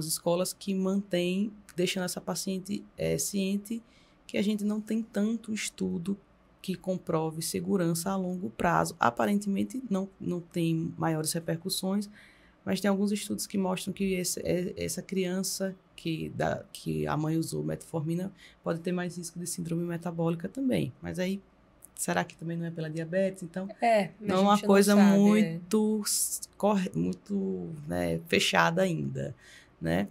escolas que mantêm, deixando essa paciente ciente que a gente não tem tanto estudo que comprove segurança a longo prazo. Aparentemente, não tem maiores repercussões, mas tem alguns estudos que mostram que essa criança que a mãe usou metformina pode ter mais risco de síndrome metabólica também. Mas aí, será que também não é pela diabetes? Então, não é uma coisa muito né, fechada ainda, né?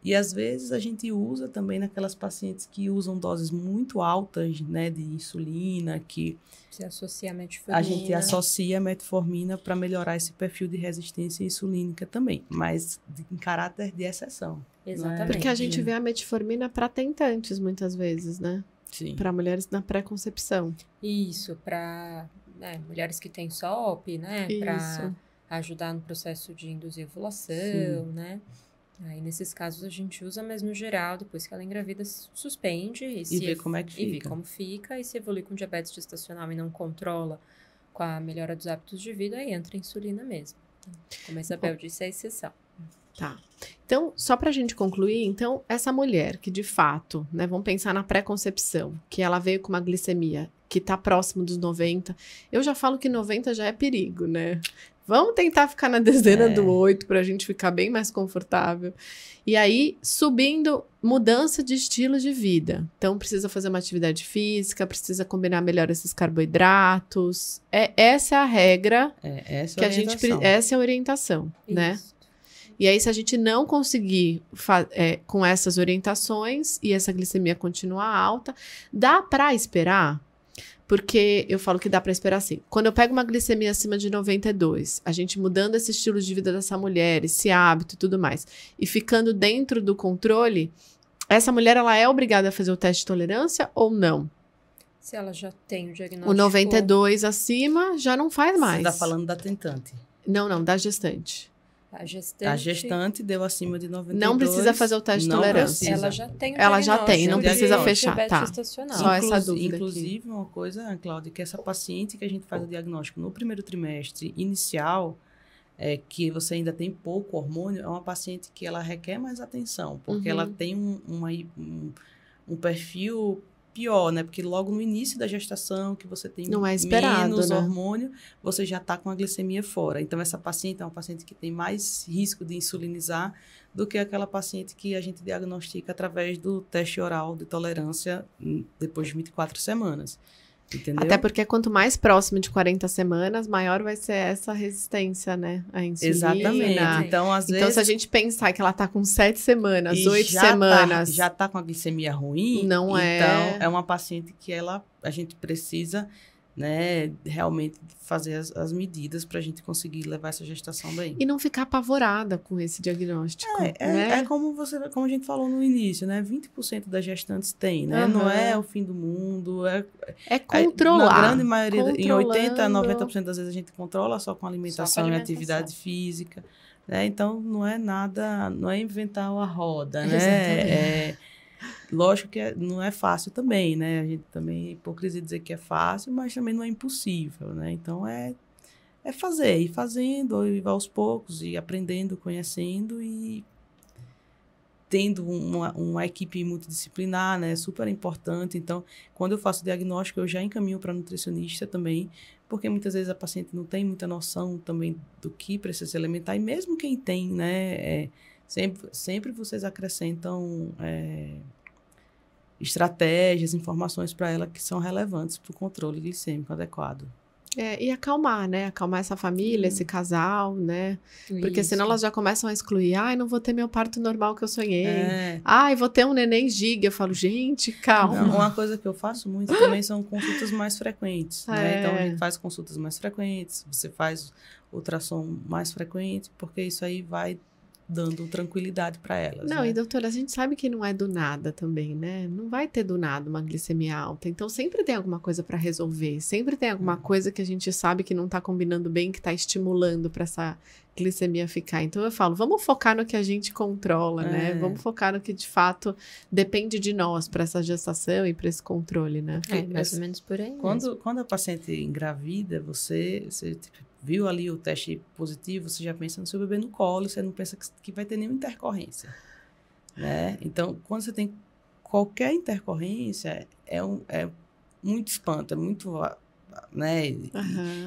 E, às vezes, a gente usa também naquelas pacientes que usam doses muito altas, né, de insulina, que se associa a metformina. A gente associa a metformina para melhorar esse perfil de resistência insulínica também, mas em caráter de exceção. Exatamente. Né? Porque a gente vê a metformina para tentantes, muitas vezes, né? Sim. Para mulheres na pré-concepção. Isso, para mulheres que têm SOP, né? Para ajudar no processo de induzir ovulação, né? Aí, nesses casos, a gente usa mesmo geral, depois que ela engravida, suspende e vê como é que fica. E vê como fica, e se evolui com diabetes gestacional e não controla com a melhora dos hábitos de vida, aí entra a insulina mesmo. Como a Isabel disse, é a exceção. Tá. Então, só pra gente concluir, então, essa mulher que de fato, né, vamos pensar na pré-concepção, que ela veio com uma glicemia que tá próximo dos 90, eu já falo que 90 já é perigo, né? Vamos tentar ficar na dezena do 8 pra gente ficar bem mais confortável. E aí, subindo, mudança de estilo de vida. Então, precisa fazer uma atividade física, precisa combinar melhor esses carboidratos. Essa é a regra essa que a gente... Essa é a orientação, né? E aí, se a gente não conseguir com essas orientações e essa glicemia continuar alta, dá pra esperar? Porque eu falo que dá para esperar assim. Quando eu pego uma glicemia acima de 92, a gente mudando esse estilo de vida dessa mulher, esse hábito e tudo mais, e ficando dentro do controle, essa mulher ela é obrigada a fazer o teste de tolerância ou não? Se ela já tem o diagnóstico... O 92 acima já não faz mais. Você está falando da tentante? Não, da gestante. A gestante deu acima de 92. Não precisa fazer o teste de tolerância. Ela já tem o Ela já tem, não precisa fechar. Tá. Só essa dúvida. Inclusive, uma coisa, Cláudia, que essa paciente que a gente faz o diagnóstico no primeiro trimestre inicial, que você ainda tem pouco hormônio, é uma paciente que ela requer mais atenção, porque ela tem um perfil pior, né? Porque logo no início da gestação, que você tem menos hormônio, você já está com a glicemia fora. Então, essa paciente é uma paciente que tem mais risco de insulinizar do que aquela paciente que a gente diagnostica através do teste oral de tolerância depois de 24 semanas. Entendeu? Até porque quanto mais próximo de 40 semanas, maior vai ser essa resistência, né? A insulina. Exatamente. Então, às vezes... se a gente pensar que ela tá com 7 semanas, 8 semanas... já tá com a glicemia ruim. Então, é uma paciente que a gente precisa, né, realmente fazer as medidas para a gente conseguir levar essa gestação bem. E não ficar apavorada com esse diagnóstico. Né? Como a gente falou no início, né? 20% das gestantes tem, né? Não é o fim do mundo. É controlar. Na grande maioria, em 80% a 90% das vezes a gente controla só com alimentação e atividade física. Né? Então, não é nada, não é inventar a roda, né? Lógico que não é fácil também, né? A gente também é hipocrisia dizer que é fácil, mas também não é impossível, né? Então, é fazer, ir fazendo, ir aos poucos, ir aprendendo, conhecendo e tendo uma equipe multidisciplinar, né? Super importante. Então, quando eu faço o diagnóstico, eu já encaminho para nutricionista também, porque muitas vezes a paciente não tem muita noção também do que precisa se alimentar, e mesmo quem tem, né? Sempre vocês acrescentam estratégias, informações para ela que são relevantes para o controle glicêmico adequado. E acalmar, né? Acalmar essa família, esse casal, né? Porque senão elas já começam a excluir. Ai, não vou ter meu parto normal que eu sonhei. Ai, vou ter um neném giga. Eu falo, gente, calma. Não, uma coisa que eu faço muito também são consultas mais frequentes, né? Então, a gente faz consultas mais frequentes, você faz ultrassom mais frequente, porque isso aí vai dando tranquilidade para elas. Não, né? E doutora, a gente sabe que não é do nada também, né? Não vai ter do nada uma glicemia alta. Então, sempre tem alguma coisa para resolver. Sempre tem alguma coisa que a gente sabe que não tá combinando bem, que tá estimulando para essa glicemia ficar. Então, eu falo, vamos focar no que a gente controla, né? Vamos focar no que, de fato, depende de nós para essa gestação e para esse controle, né? Mais ou menos por aí. Quando a paciente engravida, você tipo, viu ali o teste positivo, você já pensa no seu bebê no colo, você não pensa que vai ter nenhuma intercorrência, né? Então, quando você tem qualquer intercorrência, é muito espanto, é muito, né?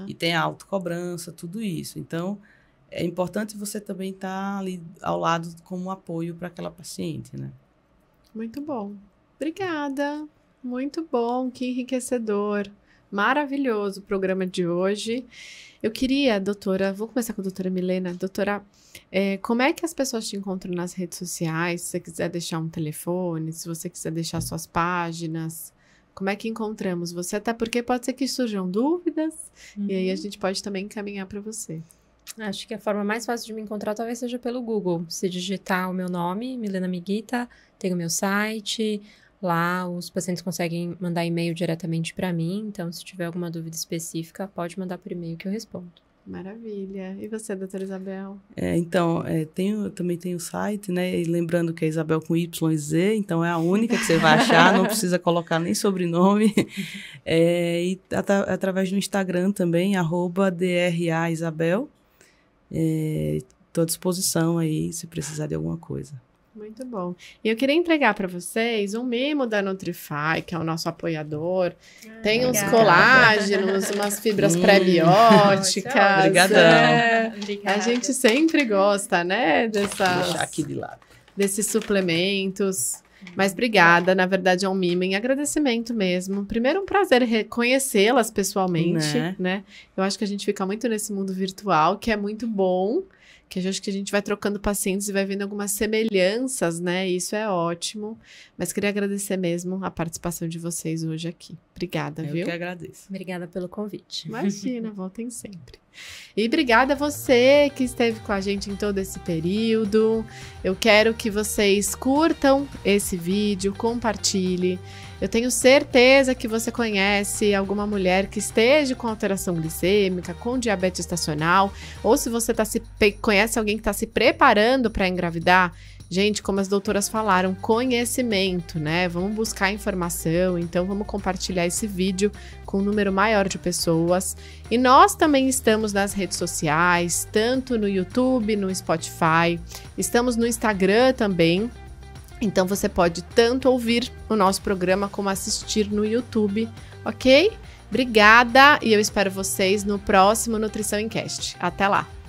E tem a autocobrança, tudo isso. Então, é importante você também estar ali ao lado como apoio para aquela paciente, né? Muito bom. Obrigada. Muito bom, que enriquecedor. Maravilhoso o programa de hoje. Eu queria, doutora, vou começar com a doutora Milena. Doutora, como é que as pessoas te encontram nas redes sociais? Se você quiser deixar um telefone, se você quiser deixar suas páginas, como é que encontramos você? Até porque pode ser que surjam dúvidas, e aí a gente pode também encaminhar para você. Acho que a forma mais fácil de me encontrar talvez seja pelo Google. Se digitar o meu nome, Milena Miguita, tem o meu site. Lá os pacientes conseguem mandar e-mail diretamente para mim, então se tiver alguma dúvida específica, pode mandar por e-mail que eu respondo. Maravilha. E você, doutora Isabel? Também tem o site, né? E lembrando que é Isabel com YZ, então é a única que você vai achar, não precisa colocar nem sobrenome. E através do Instagram também, @DRAIsabel. Estou à disposição aí, se precisar de alguma coisa. Muito bom. E eu queria entregar para vocês um mimo da Nutrify, que é o nosso apoiador. Tem uns colágenos, umas fibras pré-bióticas. Obrigadão. A gente sempre gosta, né, deixar aqui de lado. Desses suplementos. Mas obrigada, na verdade é um mimo em agradecimento mesmo. Primeiro, um prazer reconhecê-las pessoalmente, né? Eu acho que a gente fica muito nesse mundo virtual, que é muito bom. Que eu acho que a gente vai trocando pacientes e vai vendo algumas semelhanças, né? E isso é ótimo. Mas queria agradecer mesmo a participação de vocês hoje aqui. Obrigada, viu? Eu que agradeço. Obrigada pelo convite. Imagina, voltem sempre. E obrigada a você que esteve com a gente em todo esse período. Eu quero que vocês curtam esse vídeo, compartilhem. Eu tenho certeza que você conhece alguma mulher que esteja com alteração glicêmica, com diabetes gestacional, ou se você conhece alguém que está se preparando para engravidar. Gente, como as doutoras falaram, conhecimento, né? Vamos buscar informação, então vamos compartilhar esse vídeo com um número maior de pessoas. E nós também estamos nas redes sociais, tanto no YouTube, no Spotify, estamos no Instagram também. Então, você pode tanto ouvir o nosso programa como assistir no YouTube, ok? Obrigada e eu espero vocês no próximo Nutrição em Cast. Até lá!